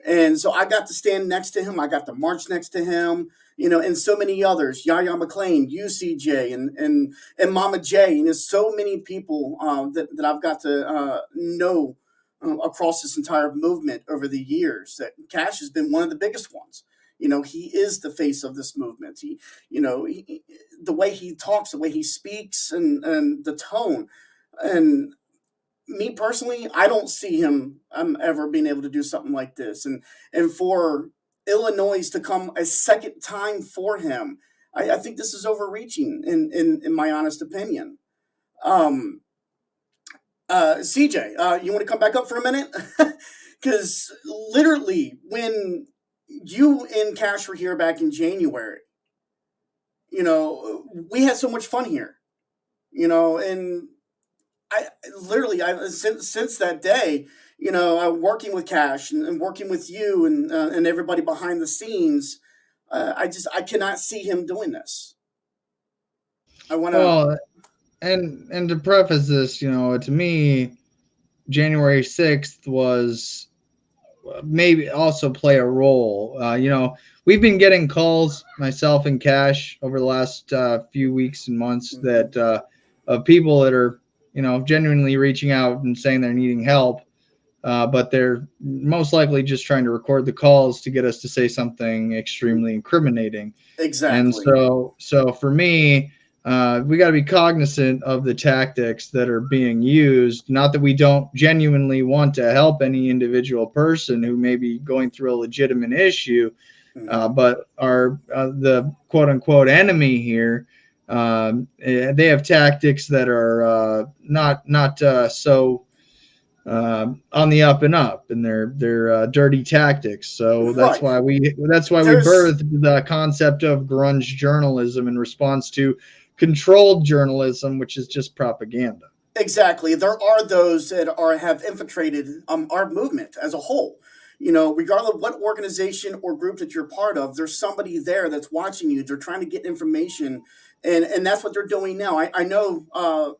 And so I got to stand next to him. I got to march next to him, and so many others, Yahya McClain, UCJ, and Mama J, and there's so many people that I've got to know across this entire movement over the years. That Kash has been one of the biggest ones. He is the face of this movement. The way he talks, the way he speaks, and the tone. And me personally, I don't see him ever being able to do something like this. And for Illinois to come a second time for him, I think this is overreaching in my honest opinion. CJ, you want to come back up for a minute? Because literally, when you and Kash were here back in January, we had so much fun here, and I literally, since that day, I'm working with Kash and working with you and everybody behind the scenes. I cannot see him doing this. I want to.
Well, and to preface this, to me, January 6th was maybe also play a role. We've been getting calls, myself and Kash, over the last few weeks and months that of people that are, genuinely reaching out and saying they're needing help, but they're most likely just trying to record the calls to get us to say something extremely incriminating.
Exactly.
And so for me, we got to be cognizant of the tactics that are being used. Not that we don't genuinely want to help any individual person who may be going through a legitimate issue, but are the quote unquote enemy here. They have tactics that are not so on the up and up, and they're dirty tactics. So that's why we birthed the concept of grunge journalism in response to controlled journalism, which is just propaganda.
Exactly. There are those that have infiltrated our movement as a whole. Regardless of what organization or group that you're part of, there's somebody there that's watching you. They're trying to get information, and that's what they're doing now. I know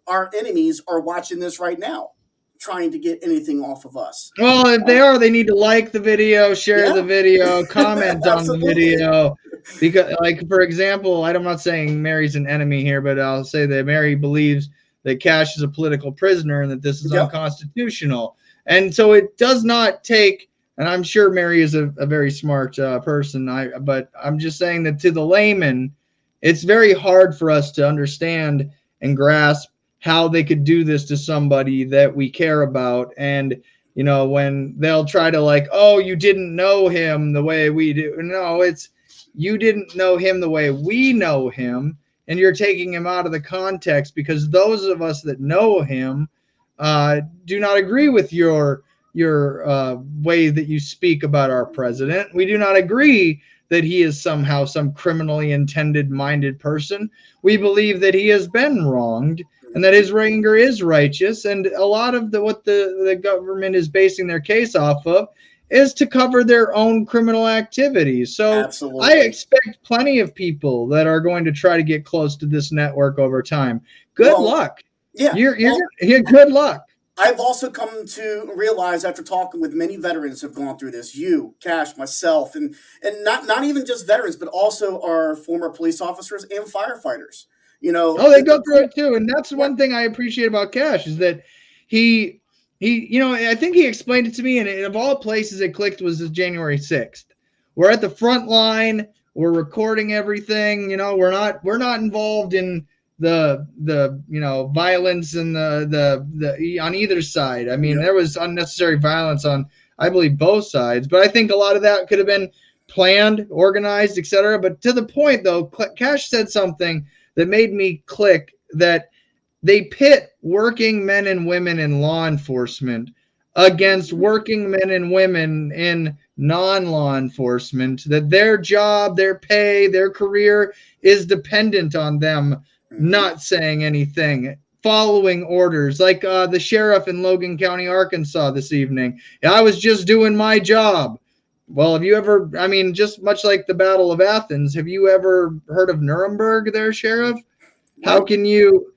our enemies are watching this right now. trying to get anything off of us.
Well, if they are, they need to like the video, share the video, comment on the
Absolutely.
video. Because, like, for example, I'm not saying Mary's an enemy here, but I'll say that Mary believes that Kash is a political prisoner and that this is unconstitutional. And so it does not take, and I'm sure Mary is a very smart person, but I'm just saying that to the layman, it's very hard for us to understand and grasp how they could do this to somebody that we care about. And, you know, when they'll try to like, oh, you didn't know him the way we do. No, it's you didn't know him the way we know him, and you're taking him out of the context because those of us that know him do not agree with your way that you speak about our president. We do not agree that he is somehow some criminally intended minded person. We believe that he has been wronged and that his anger is righteous. And a lot of what the government is basing their case off of is to cover their own criminal activities. So
Absolutely.
I expect plenty of people that are going to try to get close to this network over time. Good luck.
Yeah.
You're good luck.
I've also come to realize after talking with many veterans who've gone through this, you, Kash, myself, and not even just veterans, but also our former police officers and firefighters. You know,
they go through it too, and that's one thing I appreciate about Kash is that he, you know, I think he explained it to me, and of all places it clicked was January 6th. We're at the front line, we're recording everything. You know, we're not involved in the you know violence and the on either side. I mean, there was unnecessary violence on I believe both sides, but I think a lot of that could have been planned, organized, etc. But to the point though, Kash said something that made me click, that they pit working men and women in law enforcement against working men and women in non-law enforcement, that their job, their pay, their career is dependent on them not saying anything, following orders, like the sheriff in Logan County, Arkansas this evening. I was just doing my job. Well, have you ever, I mean, just much like the Battle of Athens, have you ever heard of Nuremberg there, Sheriff? How can you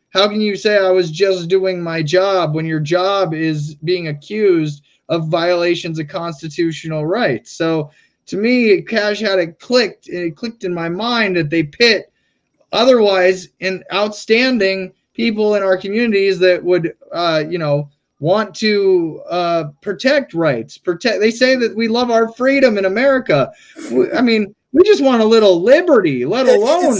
say I was just doing my job when your job is being accused of violations of constitutional rights? So to me, Kash had it clicked in my mind that they pit otherwise in outstanding people in our communities that would, you know, want to protect rights. They say that we love our freedom in America. I mean, we just want a little liberty, let alone.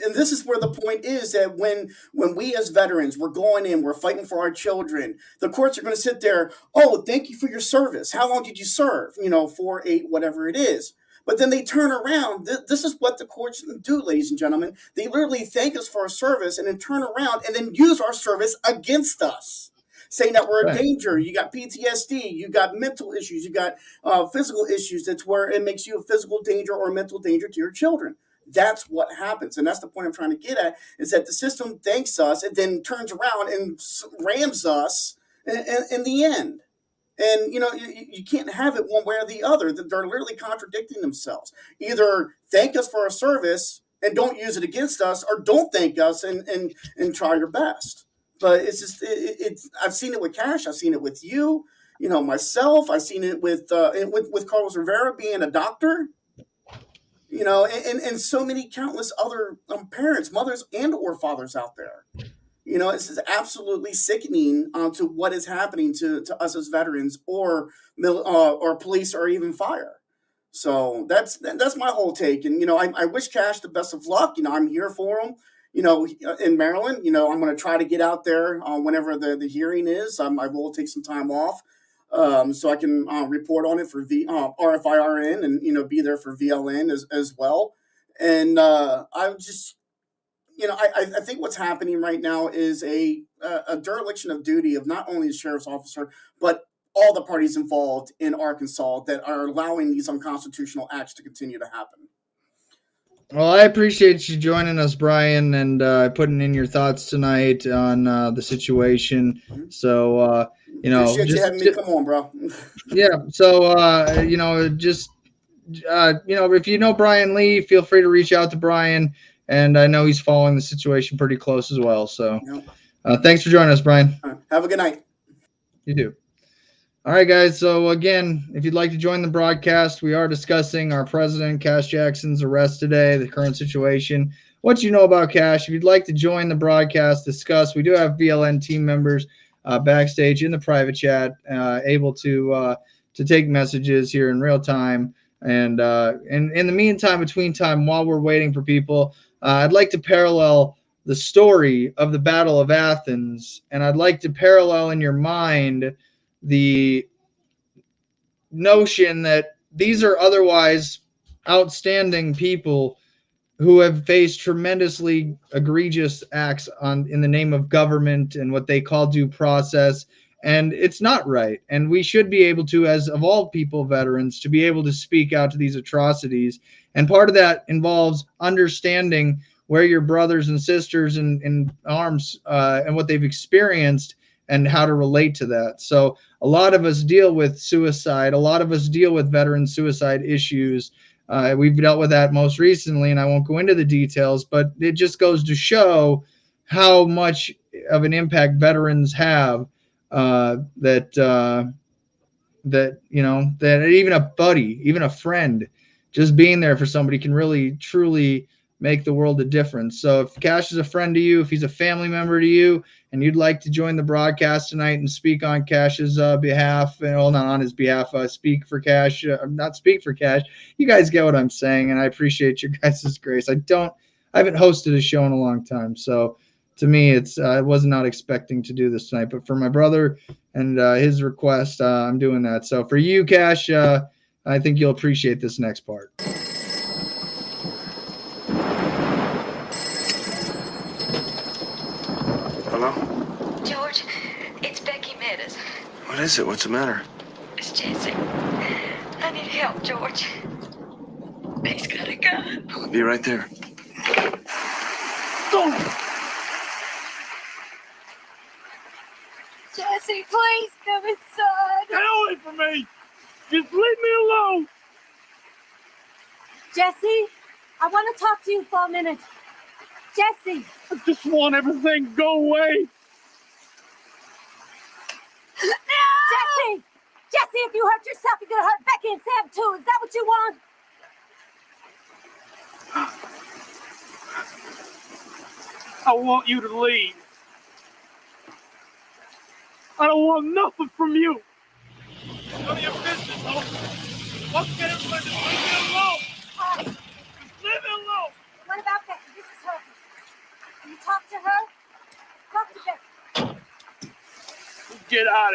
And this is where the point is that when we as veterans, we're going in, we're fighting for our children, the courts are going to sit there. Oh, thank you for your service. How long did you serve? You know, 4, 8, whatever it is. But then they turn around. This is what the courts do, ladies and gentlemen. They literally thank us for our service and then turn around and then use our service against us, saying that we're a danger. You got PTSD, you got mental issues, you got physical issues. That's where it makes you a physical danger or a mental danger to your children. That's what happens. And that's the point I'm trying to get at, is that the system thanks us and then turns around and rams us in the end. And, you know, you can't have it one way or the other. They're literally contradicting themselves. Either thank us for our service and don't use it against us, or don't thank us and try your best. But it's just, I've seen it with Kash. I've seen it with you, you know, myself. I've seen it with Carlos Rivera being a doctor, you know, and so many countless other parents, mothers, and or fathers out there. You know, it's absolutely sickening to what is happening to us as veterans or police or even fire. So that's my whole take. And, you know, I wish Kash the best of luck. You know, I'm here for him. You know, in Maryland, you know, I'm going to try to get out there whenever the hearing is. I will take some time off so I can report on it for RFIRN and, you know, be there for VLN as well. And I'm just, you know, I think what's happening right now is a dereliction of duty of not only the sheriff's officer, but all the parties involved in Arkansas that are allowing these unconstitutional acts to continue to happen.
Well, I appreciate you joining us, Brian, and putting in your thoughts tonight on the situation. So, you know,
appreciate you having me. Come on, bro.
Yeah. So, you know, just, you know, if you know Brian Lee, feel free to reach out to Brian. And I know he's following the situation pretty close as well. So, Thanks for joining us, Brian.
Have a good night.
You do. All right, guys. So again, if you'd like to join the broadcast, we are discussing our president, Kash Jackson's arrest today, the current situation, what you know about Kash. If you'd like to join the broadcast, discuss. We do have VLN team members backstage in the private chat, able to take messages here in real time. And in the meantime, between time, while we're waiting for people, I'd like to parallel the story of the Battle of Athens, and I'd like to parallel in your mind the notion that these are otherwise outstanding people who have faced tremendously egregious acts in the name of government and what they call due process, and it's not right. And we should be able to, as of all people, veterans, to be able to speak out to these atrocities. And part of that involves understanding where your brothers and sisters in arms and what they've experienced and how to relate to that. So a lot of us deal with suicide. A lot of us deal with veteran suicide issues. We've dealt with that most recently, and I won't go into the details, but it just goes to show how much of an impact veterans have, that even a buddy, even a friend, just being there for somebody can really, truly make the world a difference. So if Kash is a friend to you, if he's a family member to you, and you'd like to join the broadcast tonight and speak on Kash's behalf, and well, not on his behalf, speak for Kash, not speak for Kash. You guys get what I'm saying, and I appreciate your guys' grace. I haven't hosted a show in a long time, so to me, it's I was not expecting to do this tonight, but for my brother and his request, I'm doing that. So for you, Kash, I think you'll appreciate this next part.
Hello?
George, it's Becky Meadows.
What is it? What's the matter?
It's Jesse. I need help, George. He's got a gun.
I'll be right there.
Jesse, please come inside.
Get away from me! Just leave me alone!
Jesse, I want to talk to you for a minute. Jesse!
I just want everything to go away!
Jesse! Jesse, if you hurt yourself, you're going to hurt Becky and Sam too. Is that what you want?
I want you to leave. I don't want nothing from you. None of your business, though. Why can't everybody just leave me alone? Just leave me alone.
What about Becky? This is her. Can you talk to her? Talk to Becky.
Get out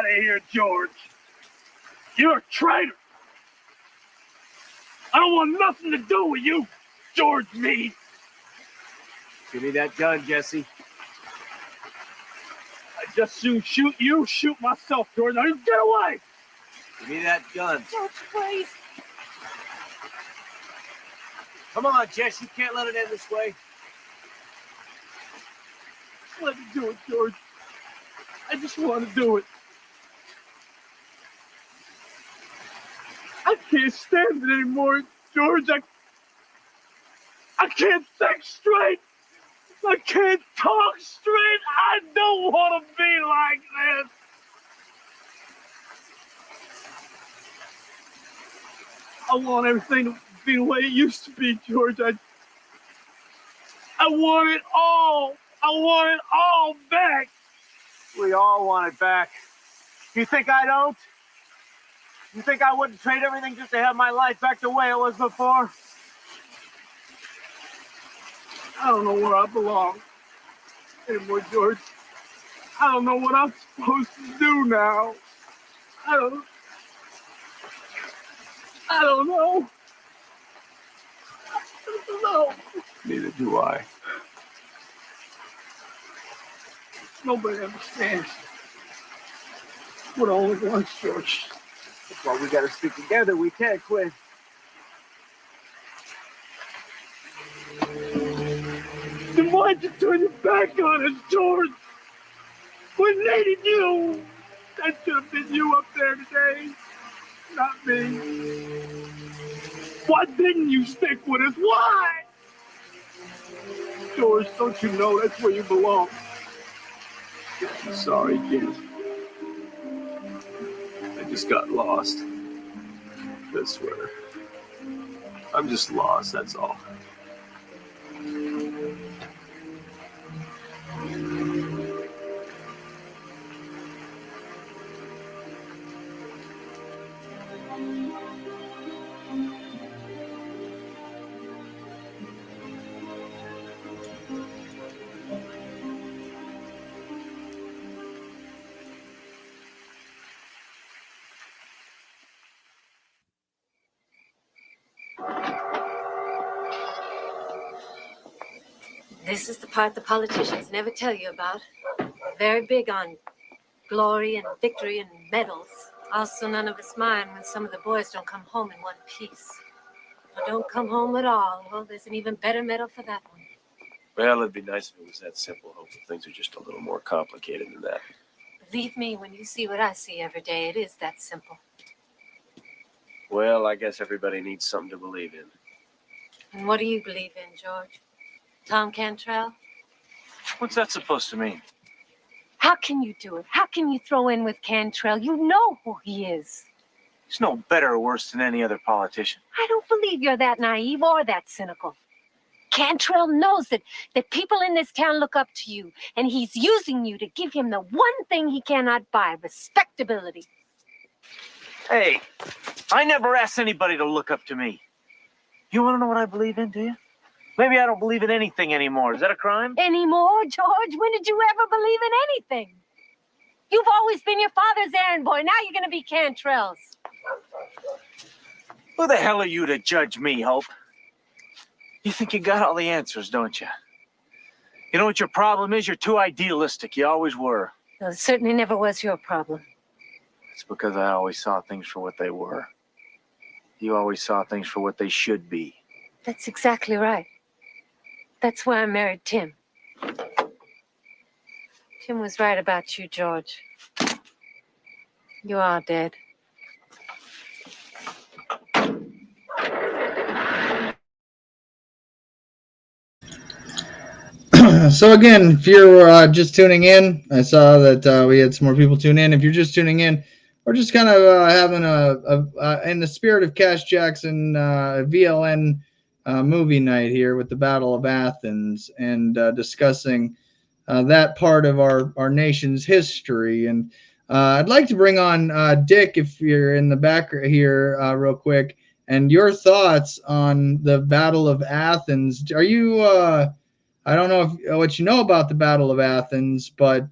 of here, George. You're a traitor. I don't want nothing to do with you, George Meade.
Give me that gun, Jesse.
I'd just soon shoot you, shoot myself, George. Now you get away.
Give me that gun.
George, please.
Come on, Jess. You can't let it end this way.
Let me do it, George. I just want to do it. I can't stand it anymore, George. I can't think straight. I can't talk straight. I don't want to be like this. I want everything to be the way it used to be, George. I want it all. I want it all back.
We all want it back. You think I don't? You think I wouldn't trade everything just to have my life back the way it was before?
I don't know where I belong anymore, George. I don't know what I'm supposed to do now. I don't know. I don't know.
Neither do I.
Nobody understands what I only want, George.
That's why we gotta stick together. We can't quit.
Then why'd you turn your back on us, George? We needed you. That should have been you up there today, not me. Why didn't you stick with us? Why? George, don't you know that's where you belong? I'm sorry, kid. I just got lost. I swear. I'm just lost, that's all.
This is the part the politicians never tell you about. They're very big on glory and victory and medals. Also, none of us mind when some of the boys don't come home in one piece. Or don't come home at all. Well, there's an even better medal for that one.
Well, it'd be nice if it was that simple, Hope, but things are just a little more complicated than that.
Believe me, when you see what I see every day, it is that simple.
Well, I guess everybody needs something to believe in.
And what do you believe in, George? Tom Cantrell?
What's that supposed to mean?
How can you do it? How can you throw in with Cantrell? You know who he is.
He's no better or worse than any other politician.
I don't believe you're that naive or that cynical. Cantrell knows that people in this town look up to you, and he's using you to give him the one thing he cannot buy, respectability.
Hey, I never asked anybody to look up to me. You want to know what I believe in, do you? Maybe I don't believe in anything anymore. Is that a crime?
Anymore, George? When did you ever believe in anything? You've always been your father's errand boy. Now you're going to be Cantrell's.
Who the hell are you to judge me, Hope? You think you got all the answers, don't you? You know what your problem is? You're too idealistic. You always were.
No, it certainly never was your problem.
It's because I always saw things for what they were. You always saw things for what they should be.
That's exactly right. That's why I married Tim. Tim was right about you, George. You are dead.
So again, if you're just tuning in, I saw that we had some more people tune in. If you're just tuning in, we're just kind of having in the spirit of Kash Jackson VLN movie night here with the Battle of Athens and discussing that part of our nation's history. And I'd like to bring on Dick, if you're in the back here, real quick, and your thoughts on the Battle of Athens. Are you? I don't know what you know about the Battle of Athens, but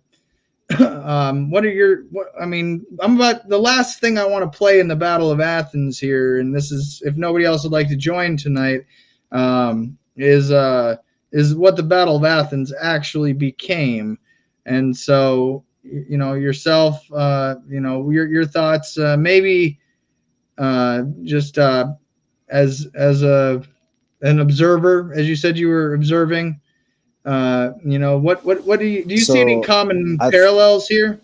what are your? I mean, I'm about the last thing I want to play in the Battle of Athens here, and this is if nobody else would like to join tonight, is what the Battle of Athens actually became, and so yourself, your thoughts, maybe just as an observer, as you said you were observing. What do you see any common parallels here?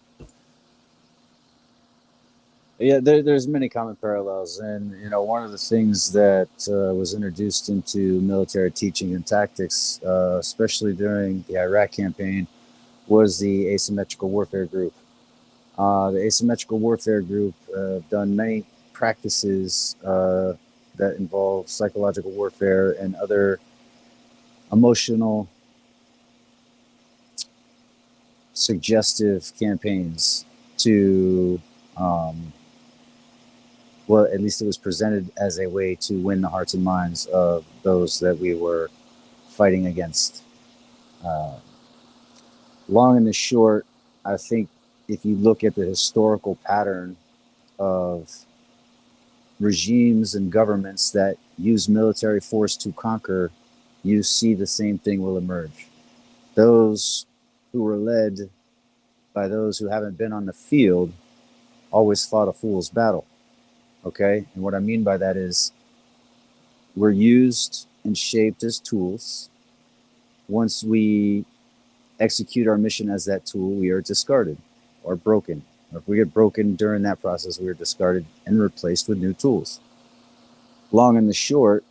Yeah, there's many common parallels, and one of the things that was introduced into military teaching and tactics, especially during the Iraq campaign, was the asymmetrical warfare group. The asymmetrical warfare group done many practices that involve psychological warfare and other emotional, suggestive campaigns to, well, at least it was presented as a way to win the hearts and minds of those that we were fighting against. Long and the short, I think if you look at the historical pattern of regimes and governments that use military force to conquer, you see the same thing will emerge. Those who were led by those who haven't been on the field always fought a fool's battle. Okay? And what I mean by that is we're used and shaped as tools. Once we execute our mission as that tool, we are discarded or broken. Or if we get broken during that process, we are discarded and replaced with new tools. Long and the short,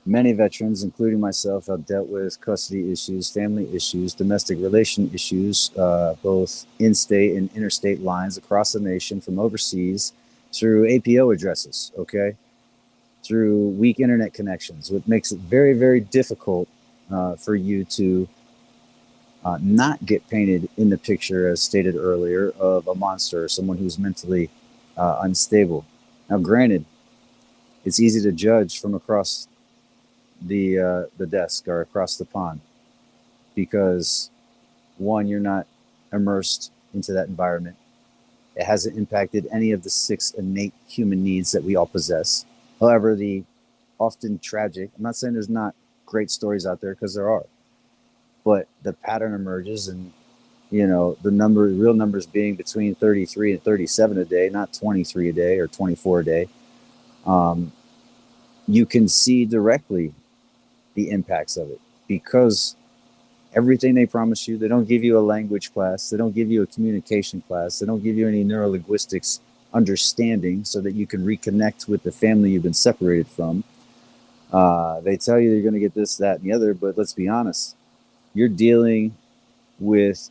Many veterans, including myself, have dealt with custody issues, family issues, domestic relation issues, both in-state and interstate lines across the nation, from overseas through APO addresses, okay, through weak internet connections, which makes it very, very difficult for you to not get painted in the picture, as stated earlier, of a monster or someone who's mentally unstable. Now, granted, it's easy to judge from across the desk or across the pond because, one, you're not immersed into that environment. It hasn't impacted any of the 6 innate human needs that we all possess. However, the often tragic, I'm not saying there's not great stories out there, because there are, but the pattern emerges, and the real numbers being between 33 and 37 a day, not 23 a day or 24 a day. You can see directly the impacts of it, because everything they promise you, they don't give you a language class, they don't give you a communication class, they don't give you any neurolinguistics understanding so that you can reconnect with the family you've been separated from. They tell you you're going to get this, that, and the other, but let's be honest, you're dealing with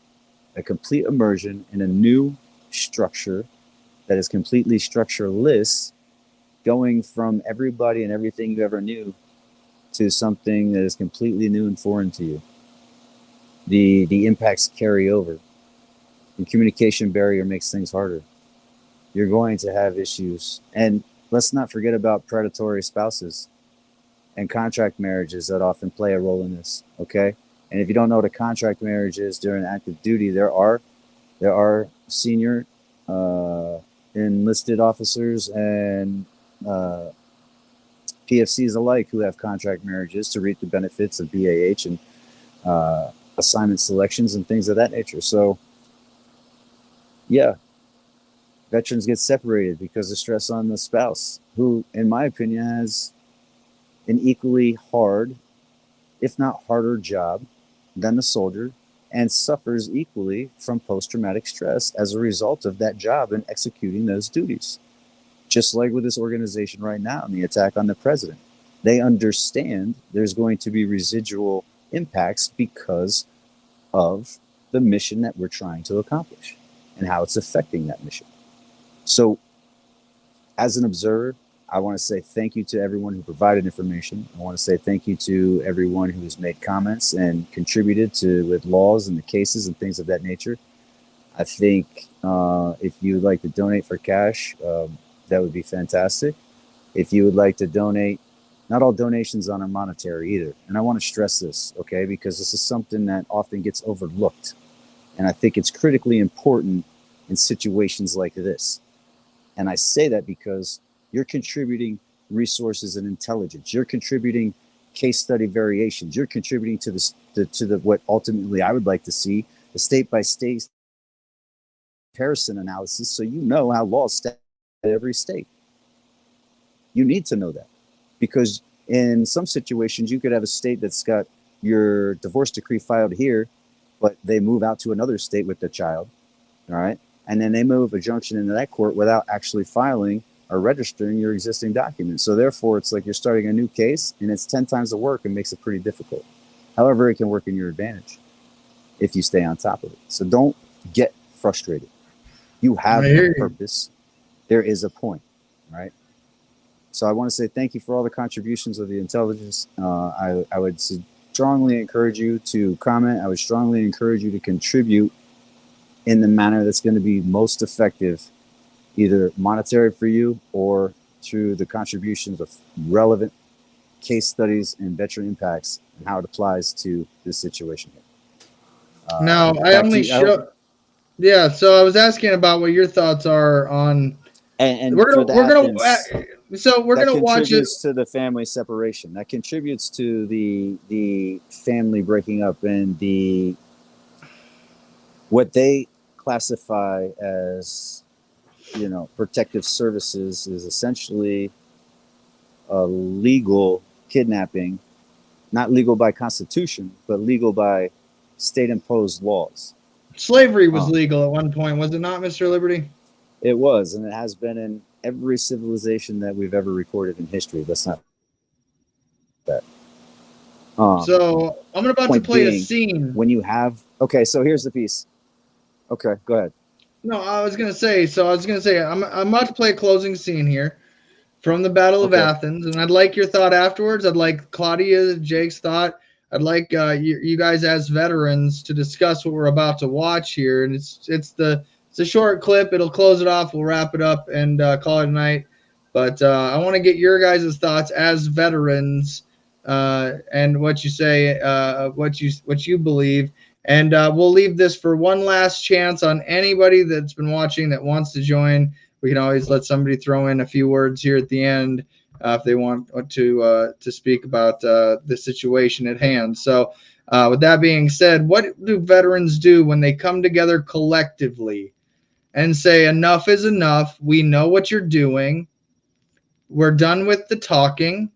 a complete immersion in a new structure that is completely structureless, going from everybody and everything you ever knew to something that is completely new and foreign to you. The impacts carry over. The communication barrier makes things harder. You're going to have issues. And let's not forget about predatory spouses and contract marriages that often play a role in this, okay? And if you don't know what a contract marriage is during active duty, there are senior enlisted officers and PFCs alike who have contract marriages to reap the benefits of BAH and assignment selections and things of that nature. So, yeah, veterans get separated because of stress on the spouse, who, in my opinion, has an equally hard, if not harder, job than the soldier, and suffers equally from post-traumatic stress as a result of that job and executing those duties. Just like with this organization right now and the attack on the president. They understand there's going to be residual impacts because of the mission that we're trying to accomplish and how it's affecting that mission. So, as an observer, I want to say thank you to everyone who provided information. I want to say thank you to everyone who has made comments and contributed to with laws and the cases and things of that nature. I think if you would like to donate for Kash, that would be fantastic. If you would like to donate, not all donations are monetary either. And I want to stress this, okay, because this is something that often gets overlooked. And I think it's critically important in situations like this. And I say that because you're contributing resources and intelligence. You're contributing case study variations. You're contributing to the what ultimately I would like to see, the state-by-state comparison analysis, so you know how laws stand in every state. You need to know that, because in some situations you could have a state that's got your divorce decree filed here, but they move out to another state with the child, all right? And then they move a junction into that court without actually filing or registering your existing documents. So therefore, it's like you're starting a new case, and it's 10 times the work and makes it pretty difficult. However, it can work in your advantage if you stay on top of it. So don't get frustrated. You have a purpose. There is a point, right? So I want to say thank you for all the contributions of the intelligence. I would strongly encourage you to comment. I would strongly encourage you to contribute in the manner that's going to be most effective, either monetary for you or through the contributions of relevant case studies and veteran impacts and how it applies to this situation here.
Now, I only show. Yeah, so I was asking about what your thoughts are on.
And
we're gonna watch it
to the family separation. That contributes to the family breaking up and the what they classify as, protective services is essentially a legal kidnapping, not legal by constitution, but legal by state-imposed laws.
Slavery was legal at one point, was it not, Mr. Liberty?
It was, and it has been in every civilization that we've ever recorded in history. Let's not Bet.
So I'm about to
Point
play a
being,
scene.
when you have okay, so here's the piece. Okay, go ahead.
No, I was gonna say. I'm about to play a closing scene here from the Battle of
Okay.
Athens, and I'd like your thought afterwards. I'd like Claudia, Jake's thought. I'd like you guys as veterans to discuss what we're about to watch here, and it's a short clip. It'll close it off. We'll wrap it up and call it a night. But I want to get your guys' thoughts as veterans and what you say, what you believe. And we'll leave this for one last chance on anybody that's been watching that wants to join. We can always let somebody throw in a few words here at the end if they want to speak about the situation at hand. So with that being said, what do veterans do when they come together collectively and say, enough is enough? We know what you're doing. We're done with the talking.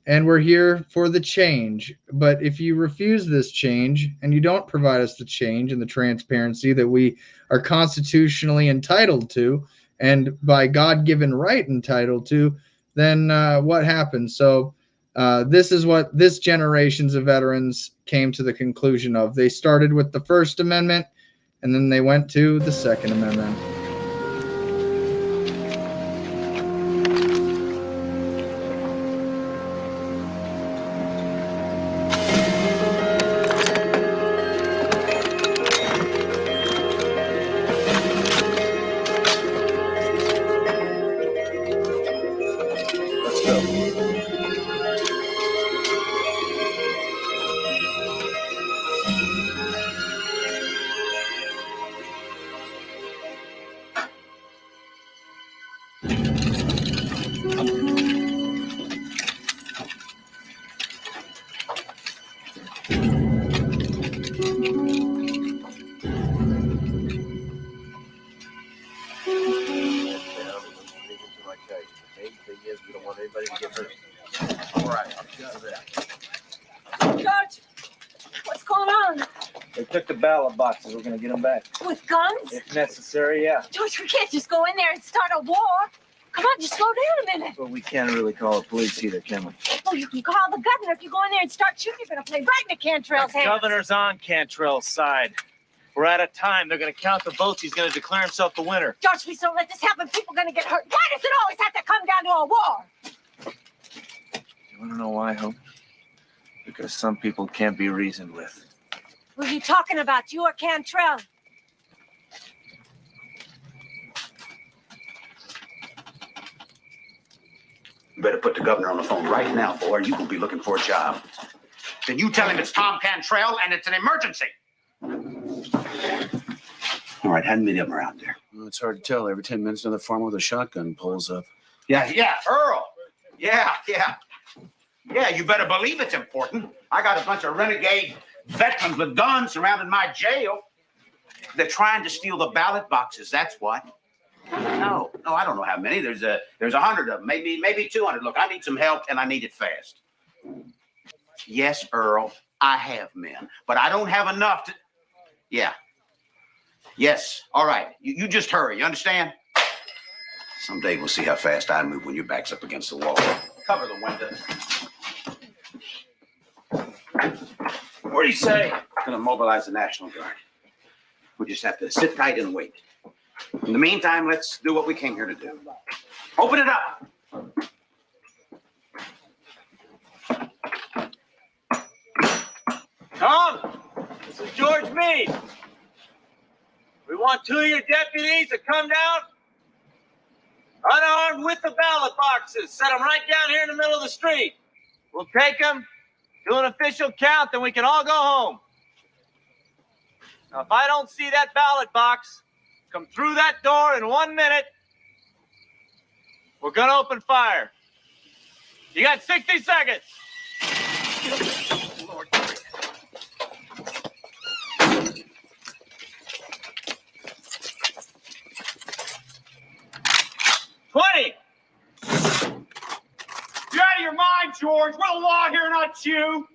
And we're here for the change. But if you refuse this change and you don't provide us the change and the transparency that we are constitutionally entitled to and by God-given right entitled to, then what happens? So this is what this generations of veterans came to the conclusion of. They started with the First Amendment, and then they went to the Second Amendment.
Let's go.
The main thing is we don't want anybody to get hurt. All right, I'm sure of that.
George, what's going on?
They took the ballot boxes. We're gonna get them back.
With guns?
If necessary, yeah.
George, we can't just go in there and start a war. Come on, just slow down a minute.
But we can't really call the police either, can we?
Oh, you can call the governor. If you go in there and start shooting, you're going to play right into Cantrell's hands.
Governor's on Cantrell's side. We're out of time. They're gonna count the votes. He's gonna declare himself the winner.
George, please don't let this happen. People are going to get hurt. Why does it always have to come down to a war?
You wanna know why, Hope? Because some people can't be reasoned with.
Who are you talking about, you or Cantrell?
You better put the governor on the phone right now, boy, or you will be looking for a job. Then you tell him it's Tom Cantrell and it's an emergency. All right, hand me them around there.
Well, it's hard to tell. Every 10 minutes, another farmer with a shotgun pulls up.
Yeah, Earl. Yeah, you better believe it's important. I got a bunch of renegade veterans with guns surrounding my jail. They're trying to steal the ballot boxes, that's what. No, I don't know how many. There's 100 of them, maybe 200. Look, I need some help, and I need it fast. Yes, Earl, I have men, but I don't have enough to... Yeah. Yes, all right. You just hurry, you understand? Someday we'll see how fast I move when your back's up against the wall. Cover the windows. What do you say? Gonna mobilize the National Guard. We just have to sit tight and wait. In the meantime, let's do what we came here to do. Open it up.
Tom, this is George Meade. We want 2 of your deputies to come down, unarmed with the ballot boxes. Set them right down here in the middle of the street. We'll take them, do an official count, then we can all go home. Now, if I don't see that ballot box come through that door in 1 minute, we're gonna open fire. You got 60 seconds. Lord. 20.
You're out of your mind, George. We're the law here, not you.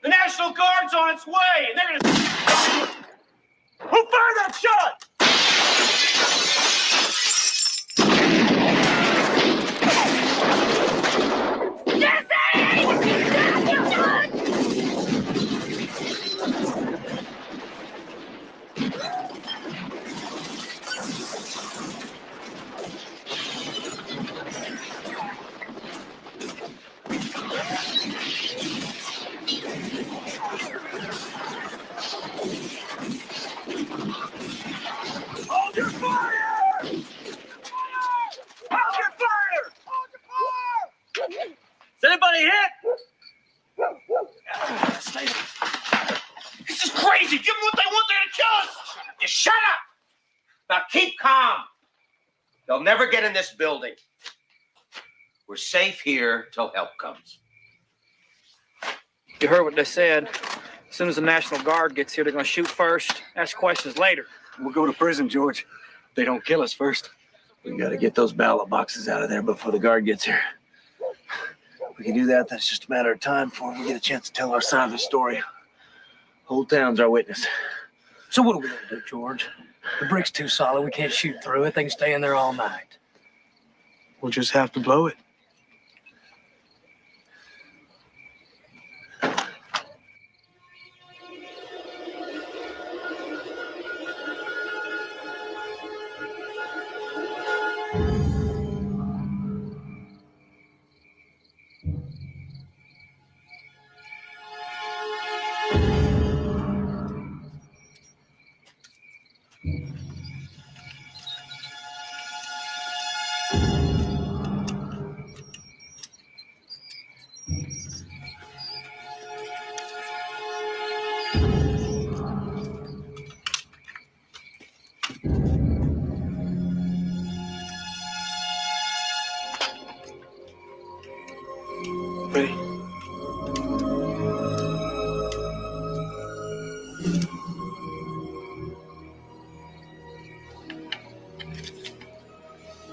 The National Guard's on its way, and they're gonna... Who fired that shot?
Jesse!
crazy. Give them what they want. They're gonna kill us. Just shut up. Now keep calm. They'll never get in this building. We're safe here till help comes.
You heard what they said. As soon as the National Guard gets here, they're going to shoot first, ask questions later.
We'll go to prison, George. They don't kill us first. We got to get those ballot boxes out of there before the guard gets here. If we can do that, that's just a matter of time before we get a chance to tell our side of the story. Whole town's our witness.
So what are we going to do, George? The brick's too solid. We can't shoot through it. They can stay in there all night.
We'll just have to blow it. Ready?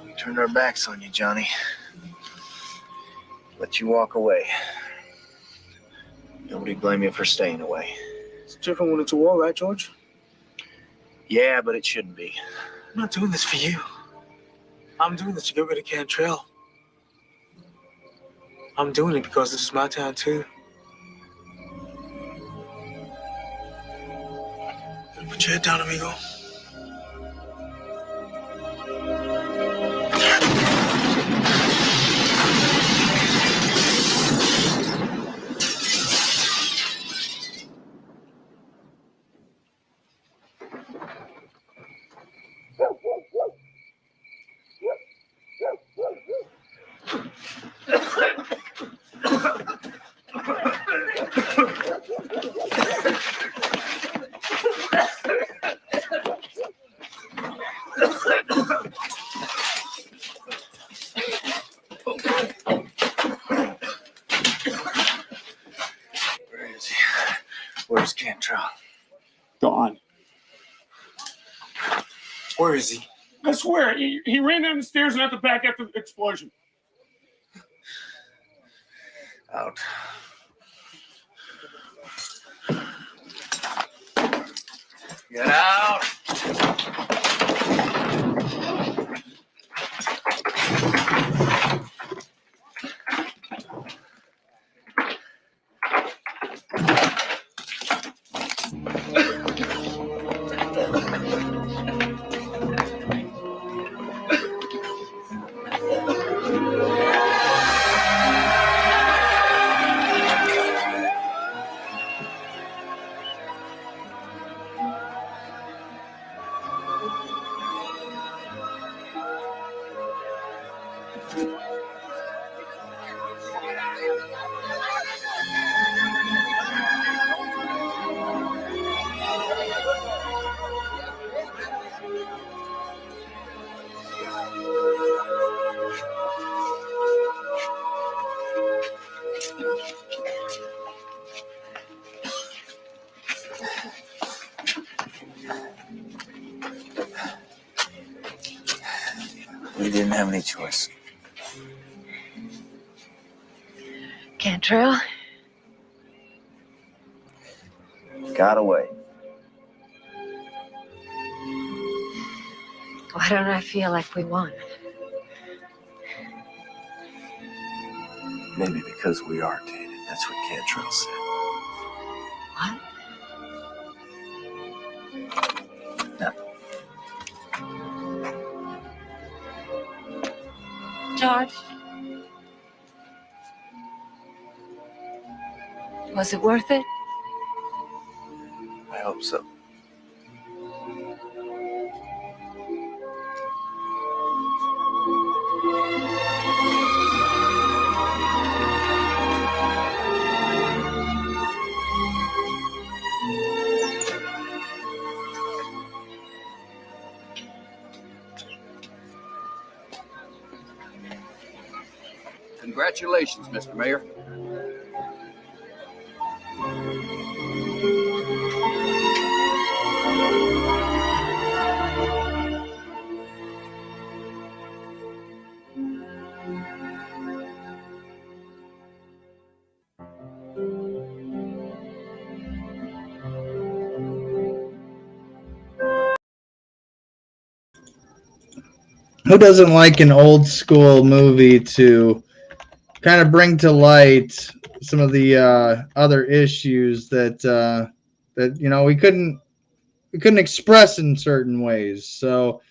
We turned our backs on you, Johnny. Let you walk away. Nobody blame you for staying away.
It's different when it's a war, right, George?
Yeah, but it shouldn't be.
I'm not doing this for you. I'm doing this to get rid of Cantrell. I'm doing it because this is my town, too. Put your head down, amigo.
Where's Cantrell?
Gone. Where is he? I swear, he ran down the stairs and out the back after the explosion.
Out. Get out! We didn't have any choice.
Cantrell?
Got away.
Why don't I feel like we won?
Maybe because we are tainted. That's what Cantrell said.
What? George? Was it worth it?
I hope so.
Congratulations, Mr. Mayor.
Who doesn't like an old school movie to kind of bring to light some of the other issues that we couldn't express in certain ways. So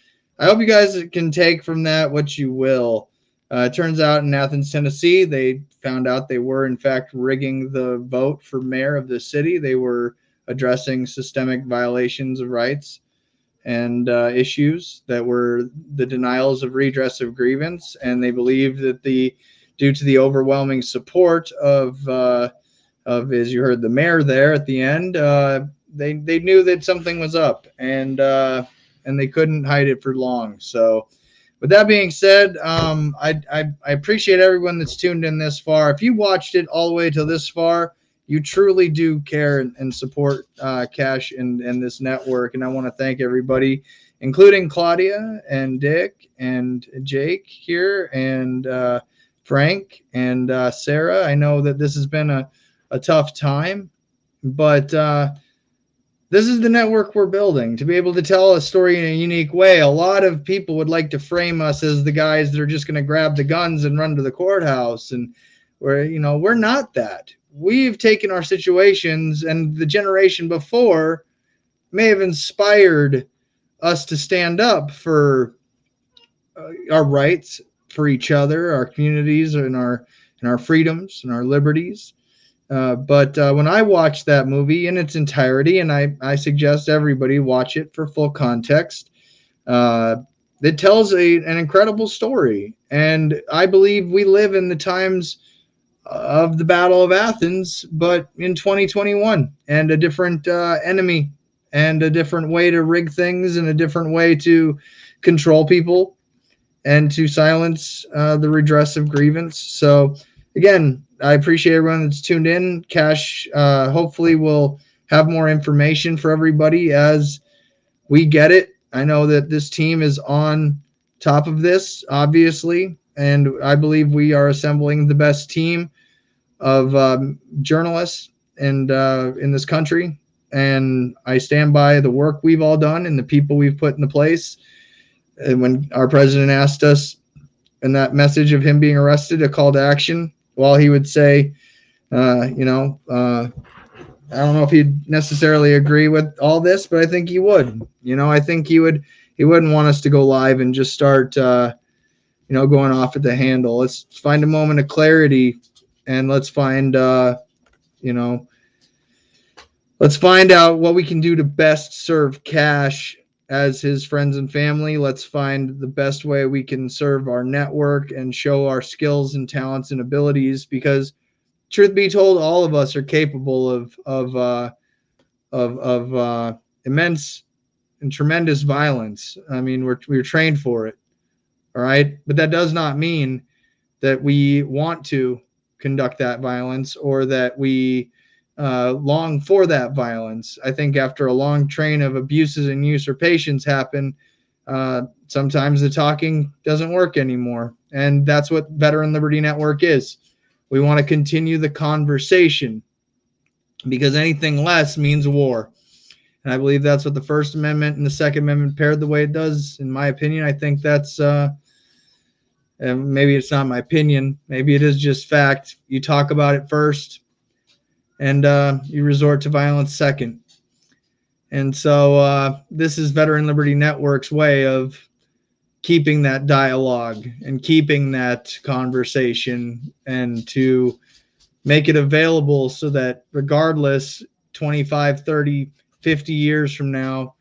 I hope you guys can take from that what you will. It turns out in Athens, Tennessee, they found out they were in fact rigging the vote for mayor of the city. They were addressing systemic violations of rights and issues that were the denials of redress of grievance, and they believed that due to the overwhelming support of as you heard the mayor there at the end, they knew that something was up, and they couldn't hide it for long. So with that being said, I appreciate everyone that's tuned in this far. If you watched it all the way to this far, you truly do care and support Kash and this network. And I want to thank everybody, including Claudia and Dick and Jake here and Frank and Sarah. I know that this has been a tough time, but this is the network we're building to be able to tell a story in a unique way. A lot of people would like to frame us as the guys that are just going to grab the guns and run to the courthouse. And we're not that. We've taken our situations, and the generation before may have inspired us to stand up for our rights, for each other, our communities, and our freedoms and our liberties. But when I watched that movie in its entirety, and I suggest everybody watch it for full context, it tells an incredible story. And I believe we live in the times of the Battle of Athens, but in 2021, and a different enemy, and a different way to rig things, and a different way to control people, and to silence the redress of grievance. So again, I appreciate everyone that's tuned in. Kash hopefully will have more information for everybody as we get it. I know that this team is on top of this, obviously, and I believe we are assembling the best team of journalists and in this country. And I stand by the work we've all done and the people we've put into place. And when our president asked us in that message of him being arrested, a call to action, while he would say, I don't know if he'd necessarily agree with all this, but I think he would. I think he wouldn't want us to go live and just start, going off at the handle. Let's find a moment of clarity, and let's find, let's find out what we can do to best serve Kash as his friends and family. Let's find the best way we can serve our network and show our skills and talents and abilities, because truth be told, all of us are capable of immense and tremendous violence. I mean, we're trained for it. All right. But that does not mean that we want to conduct that violence, or that we long for that violence. I think after a long train of abuses and usurpations happen, sometimes the talking doesn't work anymore. And that's what Veteran Liberty Network is. We want to continue the conversation, because anything less means war. And I believe that's what the First Amendment and the Second Amendment paired the way it does, in my opinion. I think that's, and maybe it's not my opinion, maybe it is just fact. You talk about it first, and you resort to violence second. And so this is Veteran Liberty Network's way of keeping that dialogue and keeping that conversation, and to make it available so that regardless, 25, 30, 50 years from now,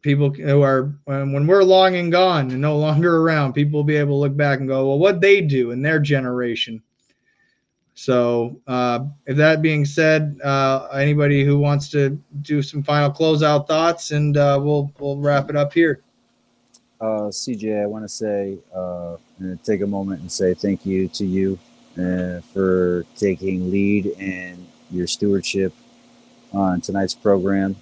people who are, when we're long and gone and no longer around, people will be able to look back and go, well, what'd they do in their generation? So if that being said, anybody who wants to do some final closeout thoughts, and we'll wrap it up here.
CJ, I want to say, take a moment and say thank you to you for taking lead in your stewardship on tonight's program,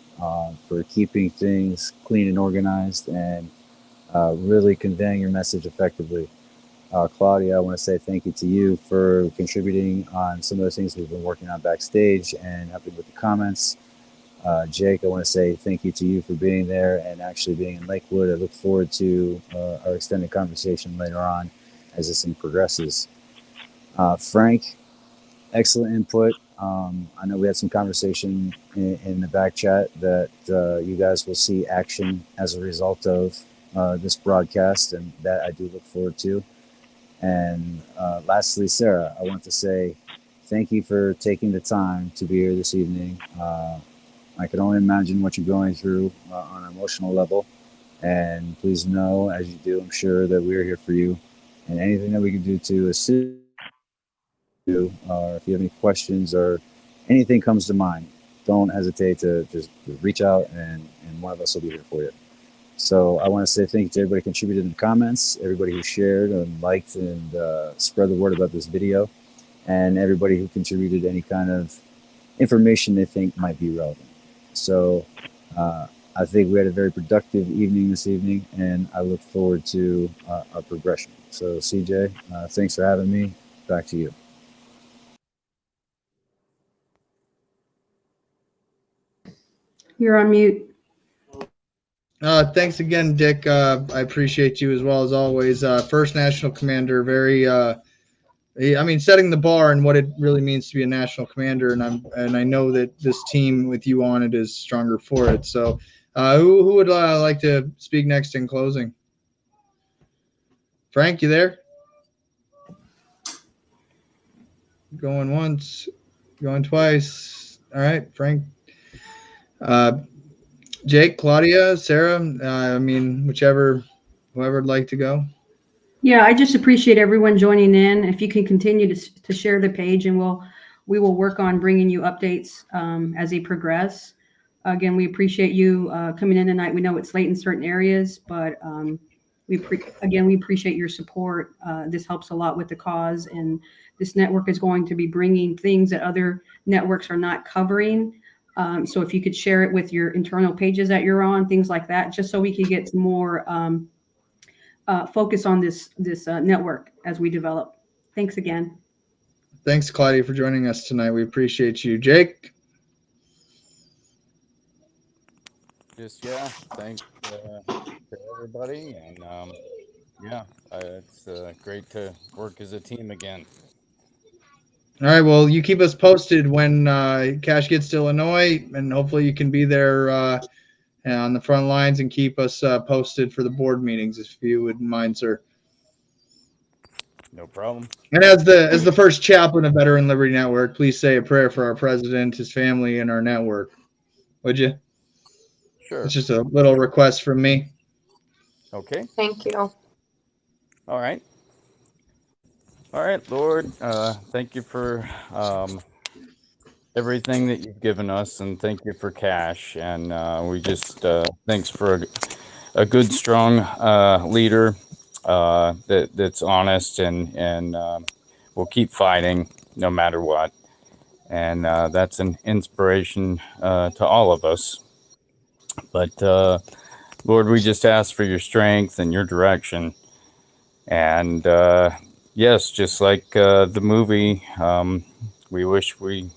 for keeping things clean and organized, and really conveying your message effectively. Claudia, I want to say thank you to you for contributing on some of the things we've been working on backstage and helping with the comments. Jake, I want to say thank you to you for being there and actually being in Lakewood. I look forward to our extended conversation later on as this thing progresses. Frank, excellent input. I know we had some conversation in the back chat that you guys will see action as a result of this broadcast, and that I do look forward to. And lastly, Sarah, I want to say thank you for taking the time to be here this evening. I can only imagine what you're going through on an emotional level. And please know, as you do, I'm sure that we're here for you. And anything that we can do to assist you, or if you have any questions or anything comes to mind, don't hesitate to just reach out and one of us will be here for you. So I want to say thank you to everybody who contributed in the comments, everybody who shared and liked and spread the word about this video, and everybody who contributed any kind of information they think might be relevant. So I think we had a very productive evening this evening, and I look forward to our progression. So CJ, thanks for having me. Back to you.
You're on mute.
Thanks again, Dick. I appreciate you as well as always. First National Commander, very setting the bar and what it really means to be a national commander, and I know that this team with you on it is stronger for it. So, who would like to speak next in closing? Frank, you there? Going once, going twice. All right, Frank. Jake, Claudia, Sarah. Whoever would like to go.
Yeah, I just appreciate everyone joining in. If you can continue to share the page, and we will work on bringing you updates as they progress. Again, we appreciate you coming in tonight. We know it's late in certain areas, but we appreciate your support. This helps a lot with the cause, and this network is going to be bringing things that other networks are not covering. So if you could share it with your internal pages that you're on, things like that, just so we can get more focus on this network as we develop. Thanks again.
Thanks, Claudia, for joining us tonight. We appreciate you. Jake?
Thanks to everybody. And it's great to work as a team again.
All right, well, you keep us posted when Kash gets to Illinois, and hopefully you can be there on the front lines and keep us posted for the board meetings, if you wouldn't mind, sir.
No problem.
And as the first chaplain of Veteran Liberty Network, please say a prayer for our president, his family, and our network. Would you?
Sure.
It's just a little request from me.
Okay.
Thank you.
All right, Lord, thank you for everything that you've given us, and thank you for Kash. And we just thanks for a good, strong leader that's honest and will keep fighting no matter what. And that's an inspiration to all of us. But Lord, we just ask for your strength and your direction. And yes, just like the movie, we wish we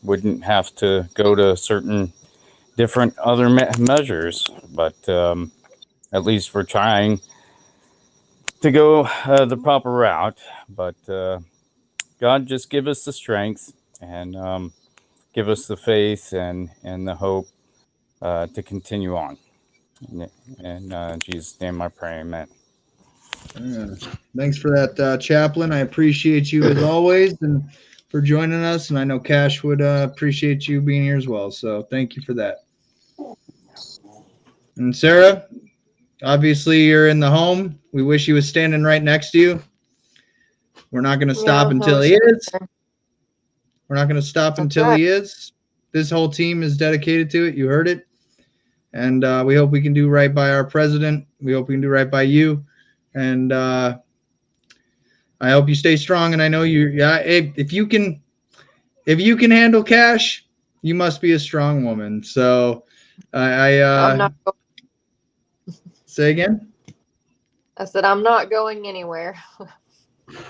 wouldn't have to go to certain different other measures, but at least we're trying to go the proper route. But God, just give us the strength and give us the faith and the hope to continue on. In Jesus' name I pray, amen.
Thanks for that, Chaplain. I appreciate you as always and for joining us. And I know Kash would appreciate you being here as well. So thank you for that. And Sarah, obviously you're in the home. We wish he was standing right next to you. We're not going to stop until he is. We're not going to stop until he is. This whole team is dedicated to it. You heard it. And we hope we can do right by our president. We hope we can do right by you. And I hope you stay strong. And I know if you can handle Kash, you must be a strong woman. So
I'm not.
Say again.
I said I'm not going anywhere.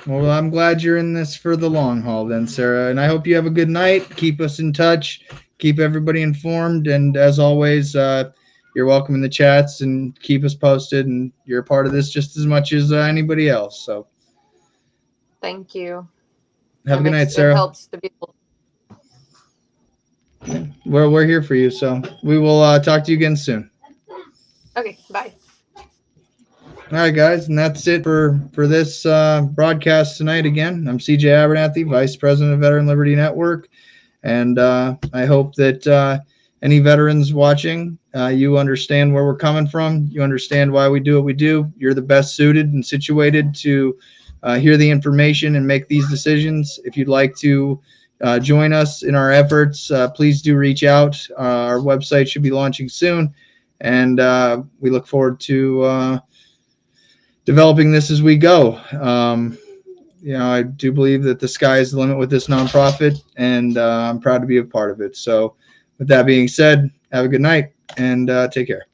Well, I'm glad you're in this for the long haul then, Sarah. And I hope you have a good night. Keep us in touch. Keep everybody informed. And as always, you're welcome in the chats and keep us posted. And you're a part of this just as much as anybody else. So
Thank you.
have a good night,
It
Sarah.
helps to be able.
We're here for you. So we will talk to you again soon.
Okay, bye.
All right, guys, and that's it for this broadcast tonight. Again, I'm CJ Abernathy, Vice President of Veteran Liberty Network, and I hope that any veterans watching, you understand where we're coming from. You understand why we do what we do. You're the best suited and situated to hear the information and make these decisions. If you'd like to join us in our efforts, please do reach out. Our website should be launching soon, and we look forward to developing this as we go. I do believe that the sky is the limit with this nonprofit, and I'm proud to be a part of it. So with that being said, have a good night and take care.